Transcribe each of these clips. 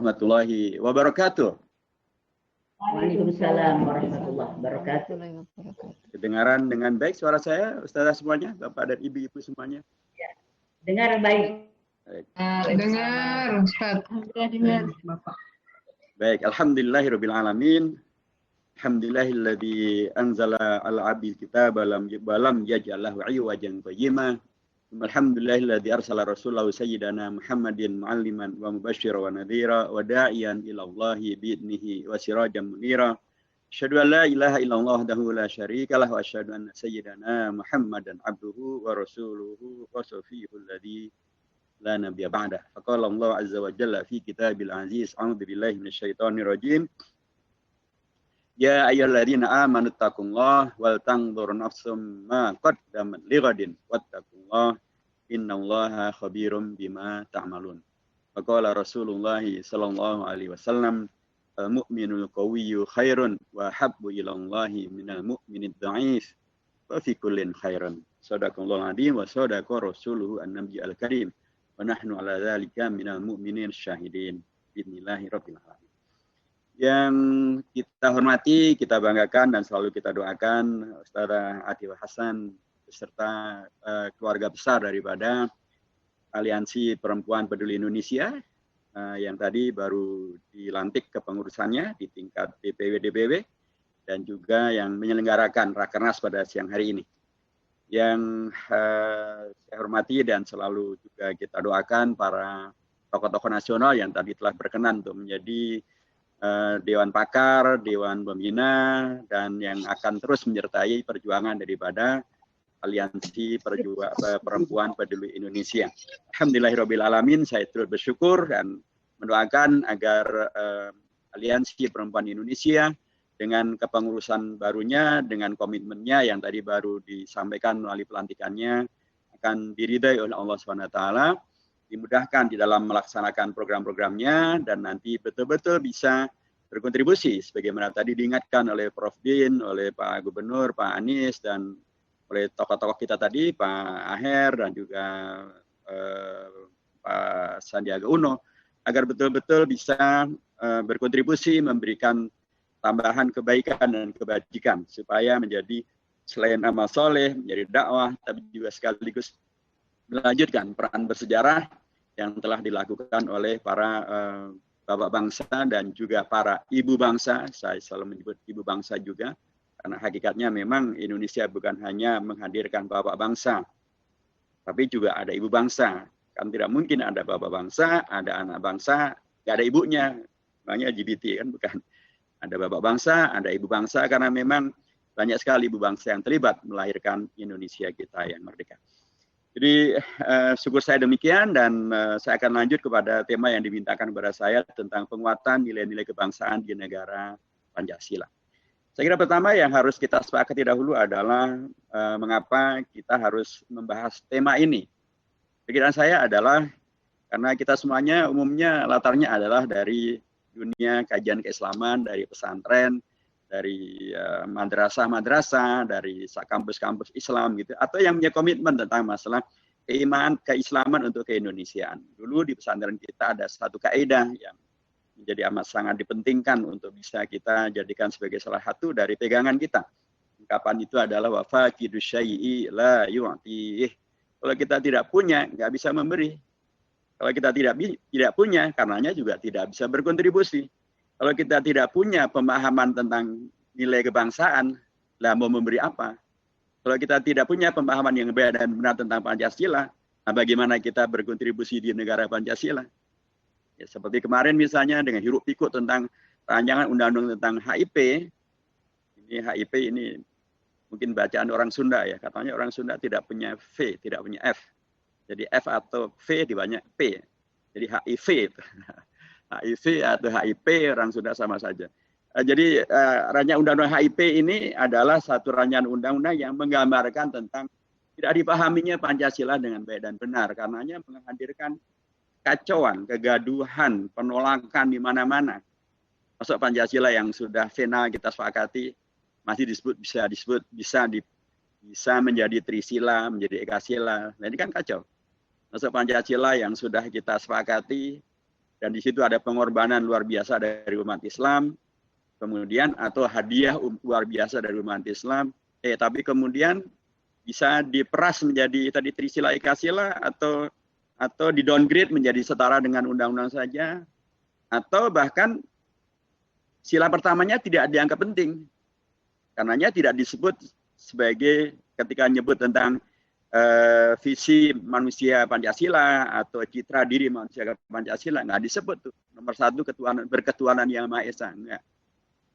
warahmatullahi wabarakatuh. Waalaikumsalam warahmatullahi wabarakatuh. Kedengaran dengan baik suara saya, Ustazah semuanya, Bapak dan Ibu-ibu semuanya? Ya, dengar baik. Dengar, Ustaz. Dengar, Bapak. Baik, alhamdulillahirabbil alamin. Alhamdulillahilladzi anzala al-'abdil kitaba lam yaj'al lahu 'iwajan qayyima. Alhamdulillahilladzi arsala rasulahu sayyidana Muhammadin mu'alliman wa mubasysyiran wa nadhira wa da'iyan ila Allahi bi'idnihi wa sirajan munira. Asyhadu an la ilaha illallah wahdahu la syarikalah wa asyhadu anna sayyidana Muhammadan abduhu wa rasuluhu wa safiyuhul ladzi la nabiyya ba'dah. Faqala Allah azza wa jalla fi kitabil aziz, a'udzu billahi minasyaitonir rajim. Ya ayyuhalladzina amanu taqullaha wal tanzur nafsum ma qaddamat lighadin wattaqullaha innallaha khabirum bima ta'malun. Faqala Rasulullah sallallahu alaihi wasallam, al-mu'minul qawiyyu khairun wa habbu ilallahi minal mu'minid dha'if wa fi kullin khairun. Shadaqallahul azim wa shadaqa rasuluhu an-nabiyyul karim wa nahnu ala dzalika minal mu'minin syahidin. Bismillahirrahmanirrahim. Yang kita hormati, kita banggakan dan selalu kita doakan Ustazah Atifah Hasan beserta keluarga besar daripada Aliansi Perempuan Peduli Indonesia yang tadi baru dilantik kepengurusannya di tingkat DPW-DPW dan juga yang menyelenggarakan Rakernas pada siang hari ini. Yang saya hormati dan selalu juga kita doakan para tokoh-tokoh nasional yang tadi telah berkenan untuk menjadi Dewan Pakar, Dewan Pembina, dan yang akan terus menyertai perjuangan daripada Aliansi Perempuan Peduli Indonesia. Alhamdulillahirabbil alamin, saya terus bersyukur dan mendoakan agar Aliansi Perempuan Indonesia dengan kepengurusan barunya, dengan komitmennya yang tadi baru disampaikan melalui pelantikannya, akan diridai oleh Allah SWT, dimudahkan di dalam melaksanakan program-programnya dan nanti betul-betul bisa berkontribusi sebagaimana tadi diingatkan oleh Prof. Din, oleh Pak Gubernur, Pak Anies, dan oleh tokoh-tokoh kita tadi, Pak Aher dan juga Pak Sandiaga Uno, agar betul-betul bisa berkontribusi memberikan tambahan kebaikan dan kebajikan supaya menjadi selain amal soleh, menjadi dakwah, tapi juga sekaligus melanjutkan peran bersejarah yang telah dilakukan oleh para bapak bangsa dan juga para ibu bangsa. Saya selalu menyebut ibu bangsa juga, karena hakikatnya memang Indonesia bukan hanya menghadirkan bapak bangsa, tapi juga ada ibu bangsa. Kan tidak mungkin ada bapak bangsa, ada anak bangsa, nggak ada ibunya. Makanya LGBT kan bukan. Ada bapak bangsa, ada ibu bangsa, karena memang banyak sekali ibu bangsa yang terlibat melahirkan Indonesia kita yang merdeka. Jadi syukur saya demikian dan saya akan lanjut kepada tema yang dimintakan kepada saya tentang penguatan nilai-nilai kebangsaan di negara Pancasila. Saya kira pertama yang harus kita sepakati dahulu adalah mengapa kita harus membahas tema ini. Pikiran saya adalah karena kita semuanya umumnya latarnya adalah dari dunia kajian keislaman, dari pesantren, dari madrasah-madrasah, dari kampus-kampus Islam gitu, atau yang punya komitmen tentang masalah keimanan, keislaman untuk keindonesiaan. Dulu di pesantren kita ada satu kaidah yang menjadi amat sangat dipentingkan untuk bisa kita jadikan sebagai salah satu dari pegangan kita. Ungkapan itu adalah wa faqidu syai'i la yu'tih. Kalau kita tidak punya, nggak bisa memberi. Kalau kita tidak punya, karenanya juga tidak bisa berkontribusi. Kalau kita tidak punya pemahaman tentang nilai kebangsaan, lah mau memberi apa? Kalau kita tidak punya pemahaman yang baik dan benar tentang Pancasila, nah bagaimana kita berkontribusi di negara Pancasila? Ya, seperti kemarin misalnya dengan hiruk pikuk tentang rancangan undang-undang tentang HIP. Ini HIP ini mungkin bacaan orang Sunda ya, katanya orang Sunda tidak punya V, tidak punya F. Jadi F atau V dibanyak P. Jadi HIV itu. HIV atau HIP orang Sunda sama saja. Jadi rancangan undang-undang HIP ini adalah satu rancangan undang-undang yang menggambarkan tentang tidak dipahaminya Pancasila dengan baik dan benar. Karenanya menghadirkan kacauan, kegaduhan, penolakan di mana-mana. Masuk Pancasila yang sudah final kita sepakati masih bisa menjadi Trisila, menjadi Ekasila. Nah ini kan kacau. Masuk Pancasila yang sudah kita sepakati dan di situ ada pengorbanan luar biasa dari umat Islam, kemudian atau hadiah luar biasa dari umat Islam, tapi kemudian bisa diperas menjadi tadi Trisila Ekasila atau di downgrade menjadi setara dengan undang-undang saja, atau bahkan sila pertamanya tidak dianggap penting, karenanya tidak disebut sebagai ketika nyebut tentang visi manusia Pancasila atau citra diri manusia Pancasila, nggak disebut tuh nomor 1 ketuhanan, berketuhanan yang Maha Esa, enggak.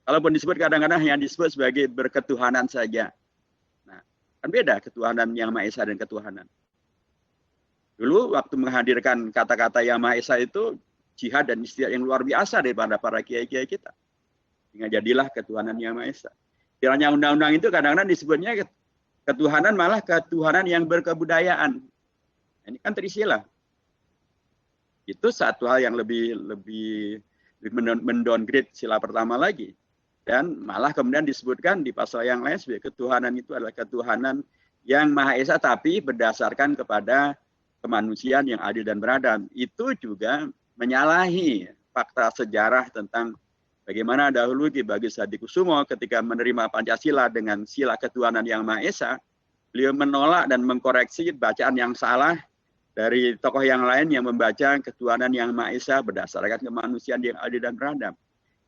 Kalaupun disebut kadang-kadang yang disebut sebagai berketuhanan saja. Nah, kan beda ketuhanan yang Maha Esa dan ketuhanan. Dulu waktu menghadirkan kata-kata yang Maha Esa itu jihad dan istiadat yang luar biasa daripada para kiai-kiai kita. Sehingga jadilah ketuhanan yang Maha Esa. Kiranya undang-undang itu kadang-kadang disebutnya ketuhanan malah ketuhanan yang berkebudayaan. Ini kan Trisila. Itu satu hal yang lebih mendowngrade sila pertama lagi. Dan malah kemudian disebutkan di pasal yang lain sebagai ketuhanan itu adalah ketuhanan yang Maha Esa tapi berdasarkan kepada kemanusiaan yang adil dan beradab. Itu juga menyalahi fakta sejarah tentang bagaimana dahulu Ki Bagus Hadikusumo ketika menerima Pancasila dengan sila ketuhanan yang Maha Esa, beliau menolak dan mengkoreksi bacaan yang salah dari tokoh yang lain yang membaca ketuhanan yang Maha Esa berdasarkan kemanusiaan yang adil dan beradab.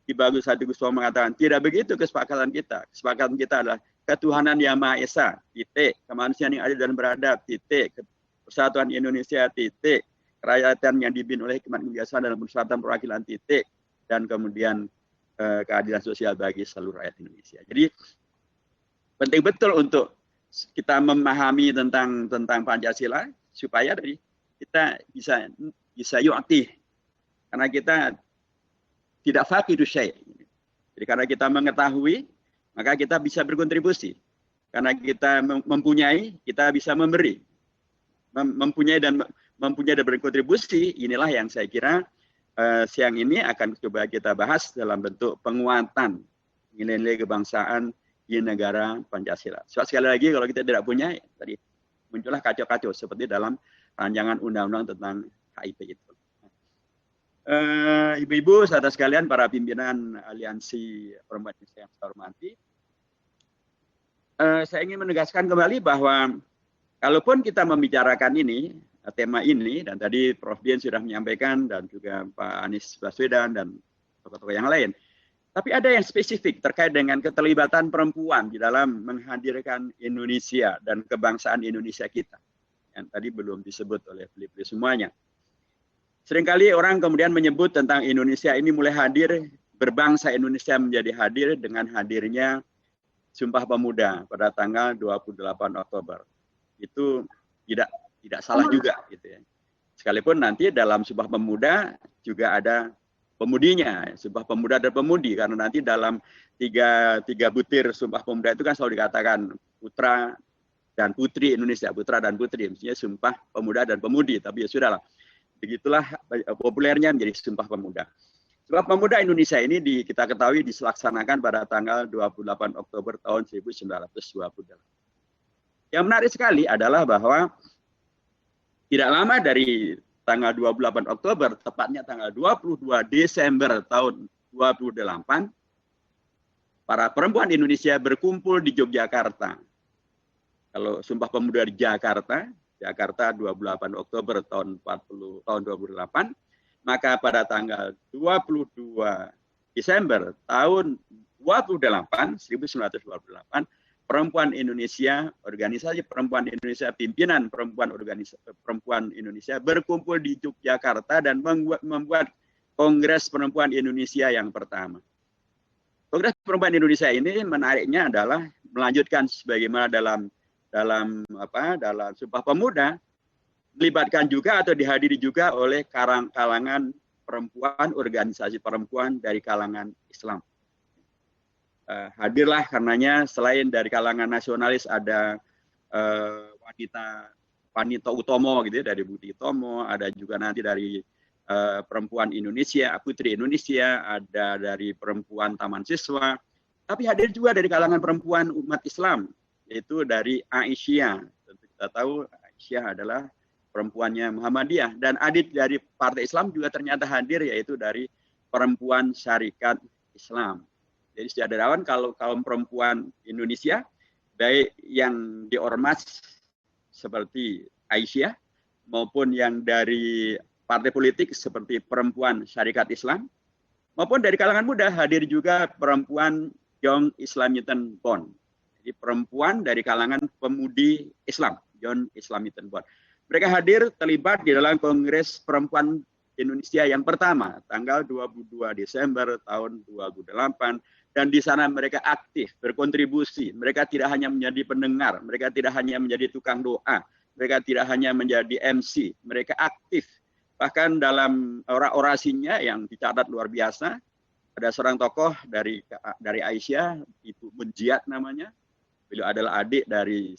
Ki Bagus Hadikusumo mengatakan, tidak begitu kesepakatan kita. Kesepakatan kita adalah ketuhanan yang Maha Esa, titik. Kemanusiaan yang adil dan beradab, titik. Persatuan Indonesia, titik. Kerakyatan yang dipimpin oleh hikmat kebiasaan dalam persatuan perwakilan, titik. Dan kemudian keadilan sosial bagi seluruh rakyat Indonesia. Jadi penting betul untuk kita memahami tentang Pancasila supaya kita bisa yu'ti, karena kita tidak faqidu syai'. Jadi karena kita mengetahui, maka kita bisa berkontribusi. Karena kita mempunyai, kita bisa memberi. Mempunyai dan berkontribusi, inilah yang saya kira siang ini akan coba kita bahas dalam bentuk penguatan nilai-nilai kebangsaan di negara Pancasila. Sekali lagi kalau kita tidak punya, tadi muncullah kacau-kacau seperti dalam rancangan undang-undang tentang HIP itu. Ibu-ibu, saudara sekalian, para pimpinan Aliansi Perempuan Indonesia yang saya hormati, saya ingin menegaskan kembali bahwa kalaupun kita membicarakan ini, tema ini, dan tadi Prof. Dian sudah menyampaikan, dan juga Pak Anies Baswedan, dan tokoh-tokoh yang lain. Tapi ada yang spesifik terkait dengan keterlibatan perempuan di dalam menghadirkan Indonesia dan kebangsaan Indonesia kita. Yang tadi belum disebut oleh beliau semuanya. Seringkali orang kemudian menyebut tentang Indonesia ini mulai hadir, berbangsa Indonesia menjadi hadir dengan hadirnya Sumpah Pemuda pada tanggal 28 Oktober. Itu tidak salah juga gitu ya. Sekalipun nanti dalam Sumpah Pemuda juga ada pemudinya, Sumpah Pemuda dan pemudi, karena nanti dalam tiga butir Sumpah Pemuda itu kan selalu dikatakan putra dan putri Indonesia, putra dan putri, mestinya Sumpah Pemuda dan pemudi, tapi ya sudahlah. Begitulah populernya menjadi Sumpah Pemuda. Sumpah Pemuda Indonesia ini kita ketahui dilaksanakan pada tanggal 28 Oktober tahun 1928. Yang menarik sekali adalah bahwa tidak lama dari tanggal 28 Oktober, tepatnya tanggal 22 Desember tahun 28, para perempuan Indonesia berkumpul di Yogyakarta. Kalau Sumpah Pemuda di Jakarta 28 Oktober tahun 28, maka pada tanggal 22 Desember tahun 1928, perempuan Indonesia, organisasi perempuan Indonesia, pimpinan perempuan Indonesia berkumpul di Yogyakarta dan membuat Kongres Perempuan Indonesia yang pertama. Kongres Perempuan Indonesia ini menariknya adalah melanjutkan sebagaimana dalam Sumpah Pemuda, dilibatkan juga atau dihadiri juga oleh kalangan perempuan, organisasi perempuan dari kalangan Islam. Hadirlah karenanya selain dari kalangan nasionalis ada wanita utomo gitu ya, dari Budi Utomo, ada juga nanti dari perempuan Indonesia, putri Indonesia, ada dari perempuan Taman Siswa, tapi hadir juga dari kalangan perempuan umat Islam, yaitu dari Aisyah. Tentu kita tahu Aisyah adalah perempuannya Muhammadiyah, dan adik dari Partai Islam juga ternyata hadir, yaitu dari Perempuan Syarikat Islam. Jadi sejak dari awal kalau kaum perempuan Indonesia, baik yang di ormas seperti Aisyah maupun yang dari partai politik seperti Perempuan Syarikat Islam, maupun dari kalangan muda hadir juga perempuan Young Islamitan Bond. Jadi perempuan dari kalangan pemudi Islam, Young Islamitan Bond. Mereka hadir terlibat di dalam Kongres Perempuan Indonesia yang pertama, tanggal 22 Desember tahun 2008. Dan di sana mereka aktif, berkontribusi. Mereka tidak hanya menjadi pendengar, mereka tidak hanya menjadi tukang doa, mereka tidak hanya menjadi MC, mereka aktif. Bahkan dalam orasinya yang dicatat luar biasa, ada seorang tokoh dari Aisyah, Ibu Munjiat namanya. Beliau adalah adik dari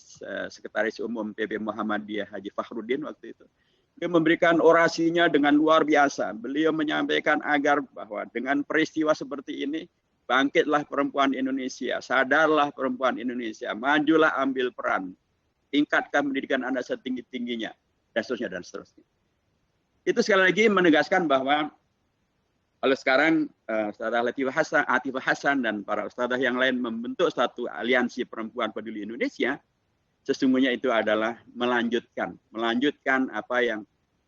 Sekretaris Umum PP Muhammadiyah Haji Fakhruddin waktu itu. Dia memberikan orasinya dengan luar biasa. Beliau menyampaikan agar bahwa dengan peristiwa seperti ini, bangkitlah perempuan Indonesia, sadarlah perempuan Indonesia, majulah ambil peran, tingkatkan pendidikan Anda setinggi-tingginya, dan seterusnya, dan seterusnya. Itu sekali lagi menegaskan bahwa kalau sekarang Ustazah Atifah Hasan dan para ustazah yang lain membentuk satu aliansi perempuan peduli Indonesia, sesungguhnya itu adalah melanjutkan apa yang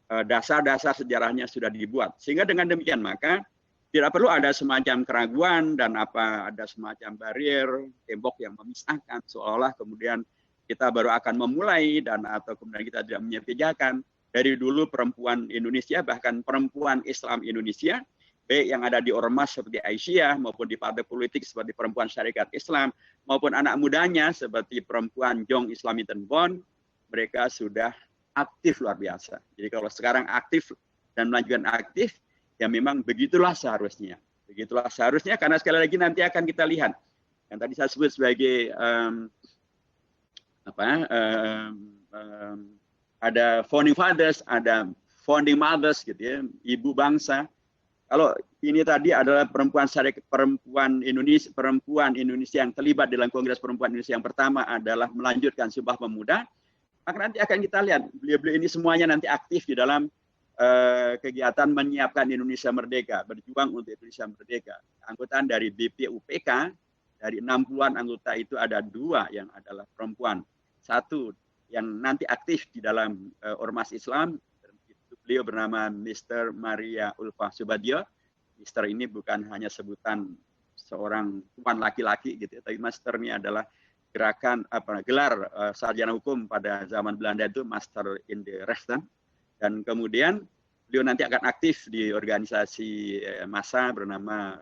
dasar-dasar sejarahnya sudah dibuat. Sehingga dengan demikian maka tidak perlu ada semacam keraguan dan ada semacam barrier, tembok yang memisahkan seolah-olah kemudian kita baru akan memulai dan atau kemudian kita tidak punya pijakan. Dari dulu perempuan Indonesia, bahkan perempuan Islam Indonesia, baik yang ada di ormas seperti Aisyah maupun di partai politik seperti Perempuan Syarikat Islam maupun anak mudanya seperti perempuan Young Islamitan Bond, mereka sudah aktif luar biasa. Jadi kalau sekarang aktif dan melanjutkan aktif, ya memang begitulah seharusnya. Begitulah seharusnya karena sekali lagi nanti akan kita lihat yang tadi saya sebut sebagai ada founding fathers, ada founding mothers gitu ya, ibu bangsa. Kalau ini tadi adalah perempuan Indonesia yang terlibat dalam Kongres Perempuan Indonesia yang pertama adalah melanjutkan Sumpah Pemuda, maka nanti akan kita lihat beliau-beliau ini semuanya nanti aktif di dalam kegiatan menyiapkan Indonesia Merdeka, berjuang untuk Indonesia Merdeka. Anggotaan dari BPUPK, dari 60-an anggota itu ada 2 yang adalah perempuan. 1 yang nanti aktif di dalam Ormas Islam, itu beliau bernama Mr. Maria Ulfa Subadio. Mr. ini bukan hanya sebutan seorang tuan laki-laki gitu ya, tapi Master ini adalah gelar sarjana hukum pada zaman Belanda itu Master in the Rechten. Dan kemudian beliau nanti akan aktif di organisasi massa bernama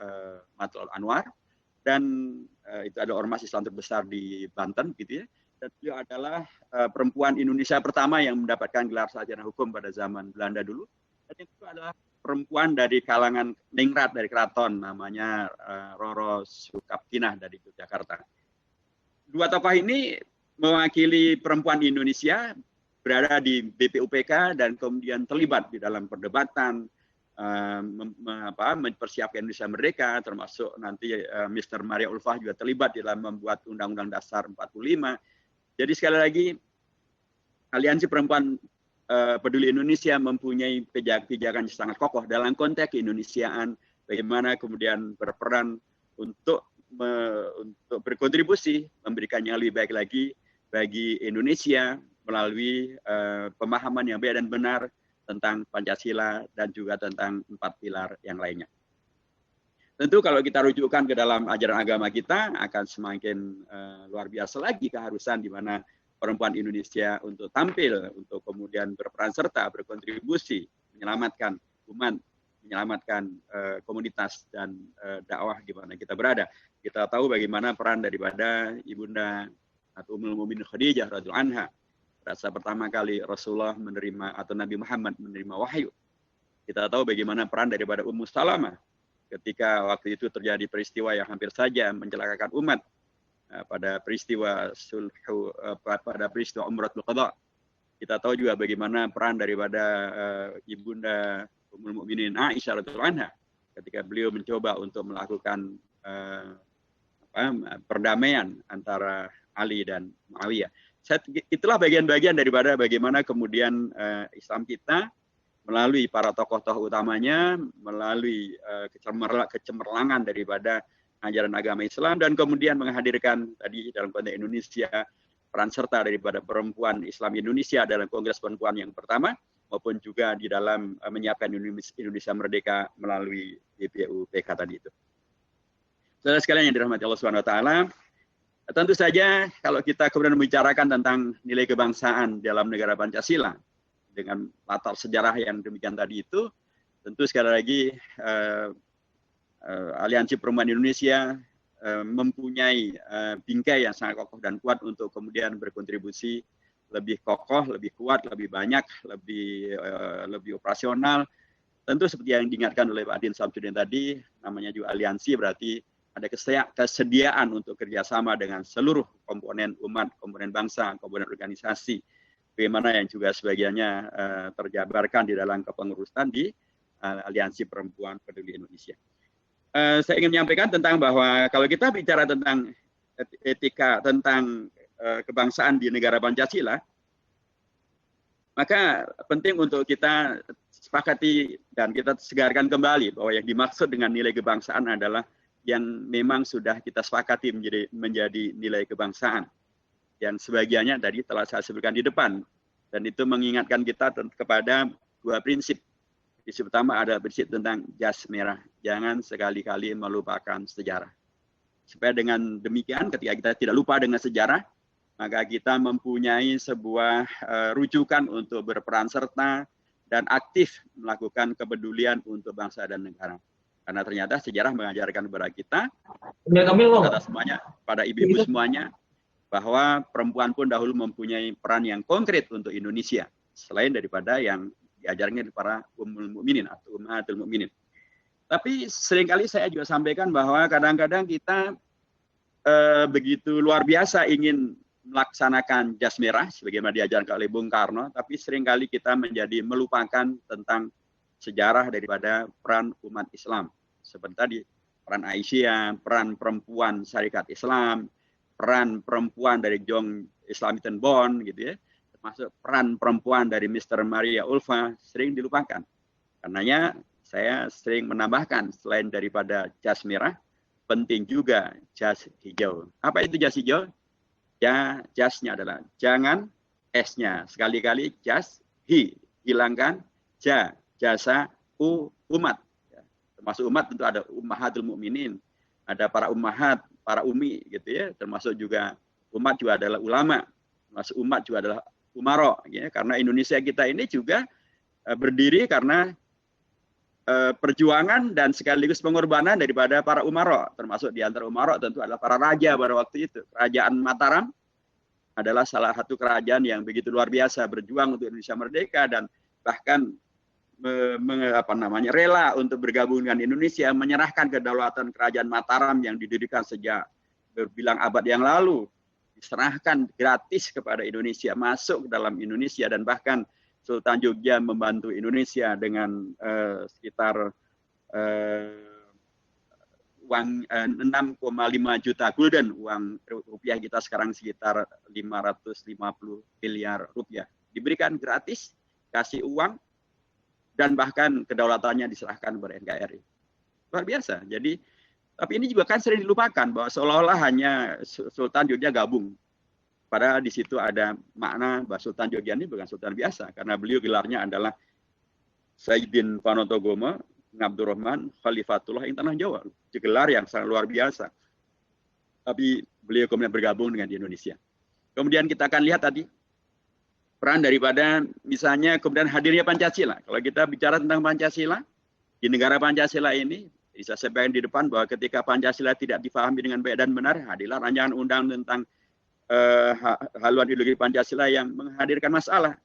Matlul Anwar, dan itu ada ormas Islam terbesar di Banten gitu ya. Dan beliau adalah perempuan Indonesia pertama yang mendapatkan gelar sarjana hukum pada zaman Belanda dulu. Dan itu adalah perempuan dari kalangan ningrat dari keraton, namanya Roro Sukaptinah dari Yogyakarta. 2 tokoh ini mewakili perempuan di Indonesia, berada di BPUPK dan kemudian terlibat di dalam perdebatan, mempersiapkan Indonesia Merdeka, termasuk nanti Mr. Maria Ulfah juga terlibat di dalam membuat Undang-Undang Dasar 45. Jadi sekali lagi, Aliansi Perempuan Peduli Indonesia mempunyai pijakan yang sangat kokoh dalam konteks keindonesiaan, bagaimana kemudian berperan untuk berkontribusi, memberikan yang lebih baik lagi bagi Indonesia melalui pemahaman yang baik dan benar tentang Pancasila dan juga tentang 4 pilar yang lainnya. Tentu kalau kita rujukkan ke dalam ajaran agama kita akan semakin luar biasa lagi keharusan di mana perempuan Indonesia untuk tampil, untuk kemudian berperan serta, berkontribusi, menyelamatkan umat, menyelamatkan komunitas dan dakwah di mana kita berada. Kita tahu bagaimana peran daripada Ibunda atau Ummul Mukminin Khadijah radhiyallahu anha. Rasa pertama kali Rasulullah menerima atau Nabi Muhammad menerima wahyu. Kita tahu bagaimana peran daripada Ummu Salamah ketika waktu itu terjadi peristiwa yang hampir saja mencelakakan umat pada peristiwa Umratul Qadha. Kita tahu juga bagaimana peran daripada Ibunda Ummul Mukminin Aisyah radhiyallahu anha ketika beliau mencoba untuk melakukan perdamaian antara Ali dan Muawiyah. itulah bagian-bagian daripada bagaimana kemudian Islam kita melalui para tokoh-tokoh utamanya, melalui kecemerlangan daripada ajaran agama Islam, dan kemudian menghadirkan tadi dalam konteks Indonesia peran serta daripada perempuan Islam Indonesia dalam Kongres Perempuan yang pertama, maupun juga di dalam menyiapkan Indonesia Merdeka melalui BPUPK tadi itu. Saudara sekalian yang dirahmati Allah Subhanahu wa taala, tentu saja kalau kita kemudian membicarakan tentang nilai kebangsaan dalam negara Pancasila dengan latar sejarah yang demikian tadi itu, tentu sekali lagi Aliansi Perempuan Indonesia mempunyai bingkai yang sangat kokoh dan kuat untuk kemudian berkontribusi lebih kokoh, lebih kuat, lebih banyak, lebih operasional. Tentu seperti yang diingatkan oleh Pak Adin Samsudin tadi, namanya juga aliansi, berarti ada kesediaan untuk kerjasama dengan seluruh komponen umat, komponen bangsa, komponen organisasi, bagaimana yang juga sebagiannya terjabarkan di dalam kepengurusan di Aliansi Perempuan Peduli Indonesia. Saya ingin menyampaikan tentang bahwa kalau kita bicara tentang etika, tentang kebangsaan di negara Pancasila, maka penting untuk kita sepakati dan kita segarkan kembali bahwa yang dimaksud dengan nilai kebangsaan adalah yang memang sudah kita sepakati menjadi nilai kebangsaan. Yang sebagiannya tadi telah saya sebutkan di depan, dan itu mengingatkan kita kepada dua prinsip. Prinsip pertama ada prinsip tentang jas merah, jangan sekali-kali melupakan sejarah. Supaya dengan demikian ketika kita tidak lupa dengan sejarah, maka kita mempunyai sebuah rujukan untuk berperan serta dan aktif melakukan kepedulian untuk bangsa dan negara. Karena ternyata sejarah mengajarkan kepada kita, kepada semuanya, pada ibu-ibu semuanya, bahwa perempuan pun dahulu mempunyai peran yang konkret untuk Indonesia, selain daripada yang diajarnya dari para ummul mukminin atau ummahatul mukminin. Tapi seringkali saya juga sampaikan bahwa kadang-kadang kita begitu luar biasa ingin melaksanakan jas merah sebagaimana diajarkan oleh Bung Karno, tapi seringkali kita menjadi melupakan tentang sejarah daripada peran umat Islam. Seperti tadi, peran Aisyah, peran perempuan Syarikat Islam, peran perempuan dari Jong Islamitan Bond, gitu ya, termasuk peran perempuan dari Mr. Maria Ulfa sering dilupakan. Karenanya saya sering menambahkan selain daripada jas merah, penting juga jas hijau. Apa itu jas hijau? Ya, jasnya adalah jangan, S-nya sekali-kali jas, hilangkan, jasa, umat. Ya, termasuk umat tentu ada ummahatul mukminin, ada para ummahat, para umi gitu ya, termasuk juga umat juga adalah ulama, termasuk umat juga adalah umaro, ya, karena Indonesia kita ini juga berdiri karena perjuangan dan sekaligus pengorbanan daripada para umaro, termasuk di antara umaro tentu adalah para raja pada waktu itu. Kerajaan Mataram adalah salah satu kerajaan yang begitu luar biasa berjuang untuk Indonesia merdeka dan bahkan rela untuk bergabung dengan Indonesia, menyerahkan kedaulatan kerajaan Mataram yang didirikan sejak berbilang abad yang lalu, diserahkan gratis kepada Indonesia, masuk ke dalam Indonesia, dan bahkan Sultan Jogja membantu Indonesia dengan sekitar uang 6,5 juta gulden, uang rupiah kita sekarang sekitar 550 miliar rupiah. Diberikan gratis, kasih uang, dan bahkan kedaulatannya diserahkan kepada NKRI. Luar biasa. Jadi, tapi ini juga kan sering dilupakan bahwa seolah-olah hanya Sultan Jogja gabung. Padahal di situ ada makna bahwa Sultan Jogja ini bukan Sultan biasa, karena beliau gelarnya adalah Sayyidin Panontogomo Ngabdurrahman Khalifatullah ing Tanah Jawa. Gelar yang sangat luar biasa. Tapi beliau kemudian bergabung dengan Indonesia. Kemudian kita akan lihat tadi peran daripada misalnya kemudian hadirnya Pancasila. Kalau kita bicara tentang Pancasila, di negara Pancasila ini, bisa saya sampaikan di depan bahwa ketika Pancasila tidak difahami dengan baik dan benar, hadirlah rancangan undang tentang haluan ideologi Pancasila yang menghadirkan masalah.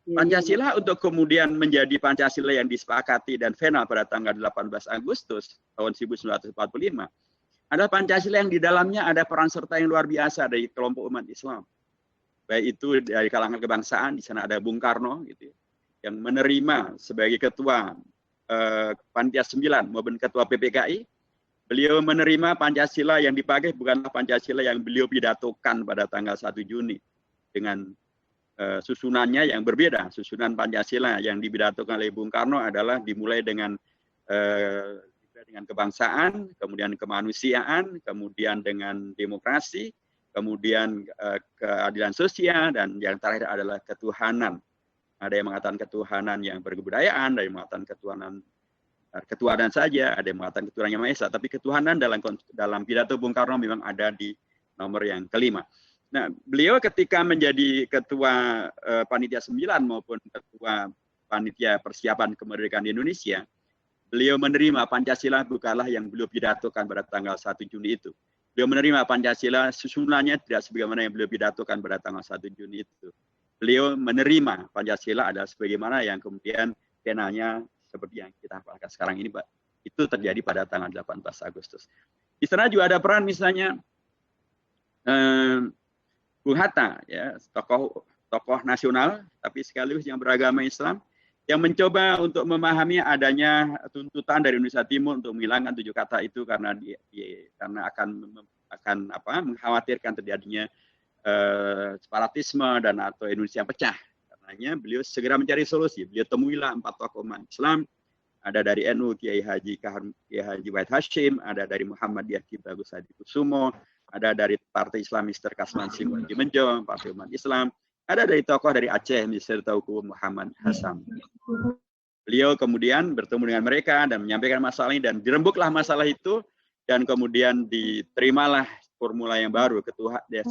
Pancasila untuk kemudian menjadi Pancasila yang disepakati dan final pada tanggal 18 Agustus tahun 1945, adalah Pancasila yang di dalamnya ada peran serta yang luar biasa dari kelompok umat Islam. Baik itu dari kalangan kebangsaan, di sana ada Bung Karno gitu ya, yang menerima sebagai ketua Panitia 9 maupun ketua PPKI, Beliau menerima Pancasila yang dipakai bukanlah Pancasila yang beliau pidatokan pada tanggal 1 Juni dengan susunannya yang berbeda. Susunan Pancasila yang dipidatokan oleh Bung Karno adalah dimulai dengan kebangsaan, kemudian kemanusiaan, kemudian dengan demokrasi, kemudian keadilan sosial, dan yang terakhir adalah ketuhanan. Ada yang mengatakan ketuhanan yang berkebudayaan, ada yang mengatakan ketuhanan saja, ada yang mengatakan ketuhanan yang Maha Esa, tapi ketuhanan dalam pidato Bung Karno memang ada di nomor yang kelima. Nah, beliau ketika menjadi ketua Panitia 9 maupun ketua Panitia Persiapan Kemerdekaan Indonesia, beliau menerima Pancasila bukanlah yang beliau pidatokan pada tanggal 1 Juni itu. Beliau menerima Pancasila susunannya tidak sebagaimana yang beliau pidatokan pada tanggal 1 Juni itu. Beliau menerima Pancasila adalah sebagaimana yang kemudian penanya seperti yang kita bahas sekarang ini, Pak. Itu terjadi pada tanggal 18 Agustus. Di sana juga ada peran misalnya Bung Hatta, ya, tokoh nasional, tapi sekaligus yang beragama Islam, yang mencoba untuk memahami adanya tuntutan dari Indonesia Timur untuk menghilangkan 7 kata itu karena akan mengkhawatirkan terjadinya separatisme dan atau Indonesia yang pecah. Karenanya beliau segera mencari solusi. Beliau temuilah 4 tokoh umat Islam, ada dari NU Kiai Haji Wahid Hashim, ada dari Muhammadiyah Ki Bagus Hadi Kusumo, ada dari Partai Islam Mr. Kasman Singwaji Menjo, Partai Umat Islam, ada dari tokoh dari Aceh Mr. Tauku Muhammad Hasan. Beliau kemudian bertemu dengan mereka dan menyampaikan masalah ini, dan dirembuklah masalah itu, dan kemudian diterimalah formula yang baru,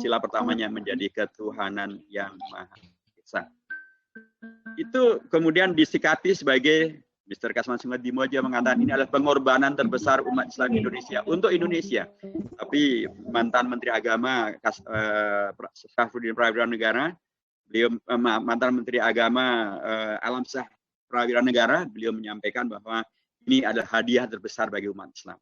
sila pertamanya menjadi ketuhanan yang Maha Esa. Itu kemudian disikapi sebagai Mr. Kasman Singwaji Menjo mengatakan ini adalah pengorbanan terbesar umat Islam Indonesia untuk Indonesia. Tapi mantan Menteri Agama Syafruddin Prawira Negara, beliau mantan Menteri Agama Alamsyah Prawira Negara, beliau menyampaikan bahwa ini adalah hadiah terbesar bagi umat Islam.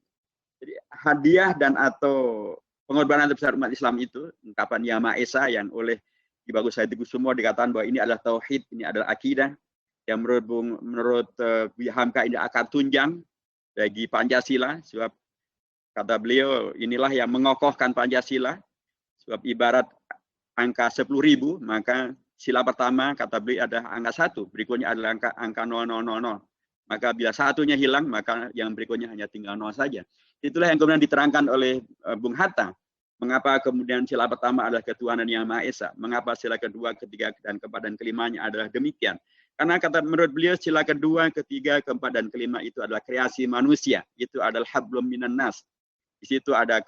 Jadi hadiah dan atau pengorbanan terbesar umat Islam itu, ungkapan Yang Maha Esa yang oleh Ki Bagus Hadi Kusumo dikatakan bahwa ini adalah tauhid, ini adalah akidah, yang menurut Buya Hamka ini akan tunjang bagi Pancasila, sebab kata beliau inilah yang mengokohkan Pancasila, sebab ibarat angka 10.000, maka sila pertama kata beliau ada angka 1, berikutnya adalah angka 0000. Maka bila satunya hilang, maka yang berikutnya hanya tinggal 0 saja. Itulah yang kemudian diterangkan oleh Bung Hatta. Mengapa kemudian sila pertama adalah ketuhanan yang Maha Esa? Mengapa sila kedua, ketiga, dan keempat dan kelimanya adalah demikian? Karena menurut beliau sila kedua, ketiga, keempat, dan kelima itu adalah kreasi manusia. Itu adalah hablum minan nas. Di situ ada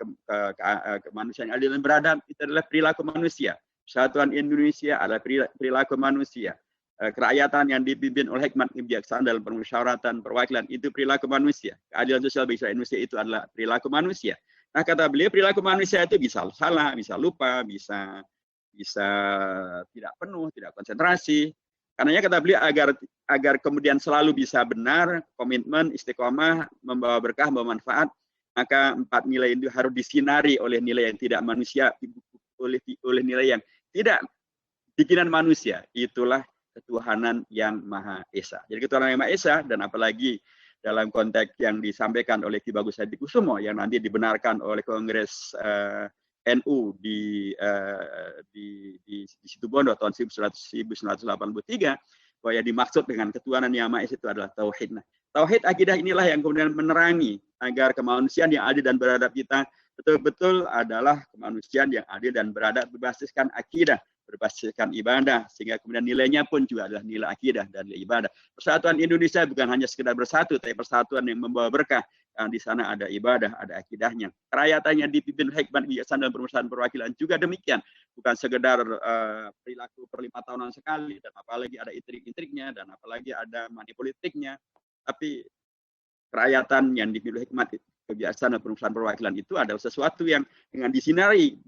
kemanusiaan yang adil dan beradab. Itu adalah perilaku manusia. Persatuan Indonesia adalah perilaku manusia. Kerakyatan yang dipimpin oleh hikmat kebijaksanaan dalam permusyawaratan perwakilan itu perilaku manusia. Keadilan sosial bagi rakyat Indonesia itu adalah perilaku manusia. Nah, kata beliau perilaku manusia itu bisa salah, bisa lupa, bisa tidak penuh, tidak konsentrasi. Karenanya kata beliau agar kemudian selalu bisa benar, komitmen, istiqomah, membawa berkah, membawa manfaat, maka 4 nilai itu harus disinari oleh nilai yang tidak manusia, oleh nilai yang tidak bikinan manusia. Itulah ketuhanan yang Maha Esa. Jadi ketuhanan yang Maha Esa, dan apalagi dalam konteks yang disampaikan oleh Ki Bagus Hadi Kusumo yang nanti dibenarkan oleh Kongres NU di Situbondo tahun 1983, bahwa yang dimaksud dengan ketuhanan yang Maha Esa itu adalah tauhid. Nah, tauhid akidah inilah yang kemudian menerangi agar kemanusiaan yang adil dan beradab kita betul-betul adalah kemanusiaan yang adil dan beradab berbasiskan akidah, berbasiskan ibadah, sehingga kemudian nilainya pun juga adalah nilai akidah dan nilai ibadah. Persatuan Indonesia bukan hanya sekedar bersatu, tapi persatuan yang membawa berkah. Di sana ada ibadah, ada akidahnya. Kerakyatan yang dipimpin hikmat kebijaksanaan dan permusyawaratan perwakilan juga demikian. Bukan sekedar perilaku per 5 tahunan sekali, dan apalagi ada intrik-intriknya, dan apalagi ada money politiknya. Tapi kerakyatan yang dipimpin hikmat kebijaksanaan dan permusyawaratan perwakilan itu adalah sesuatu yang dengan disinari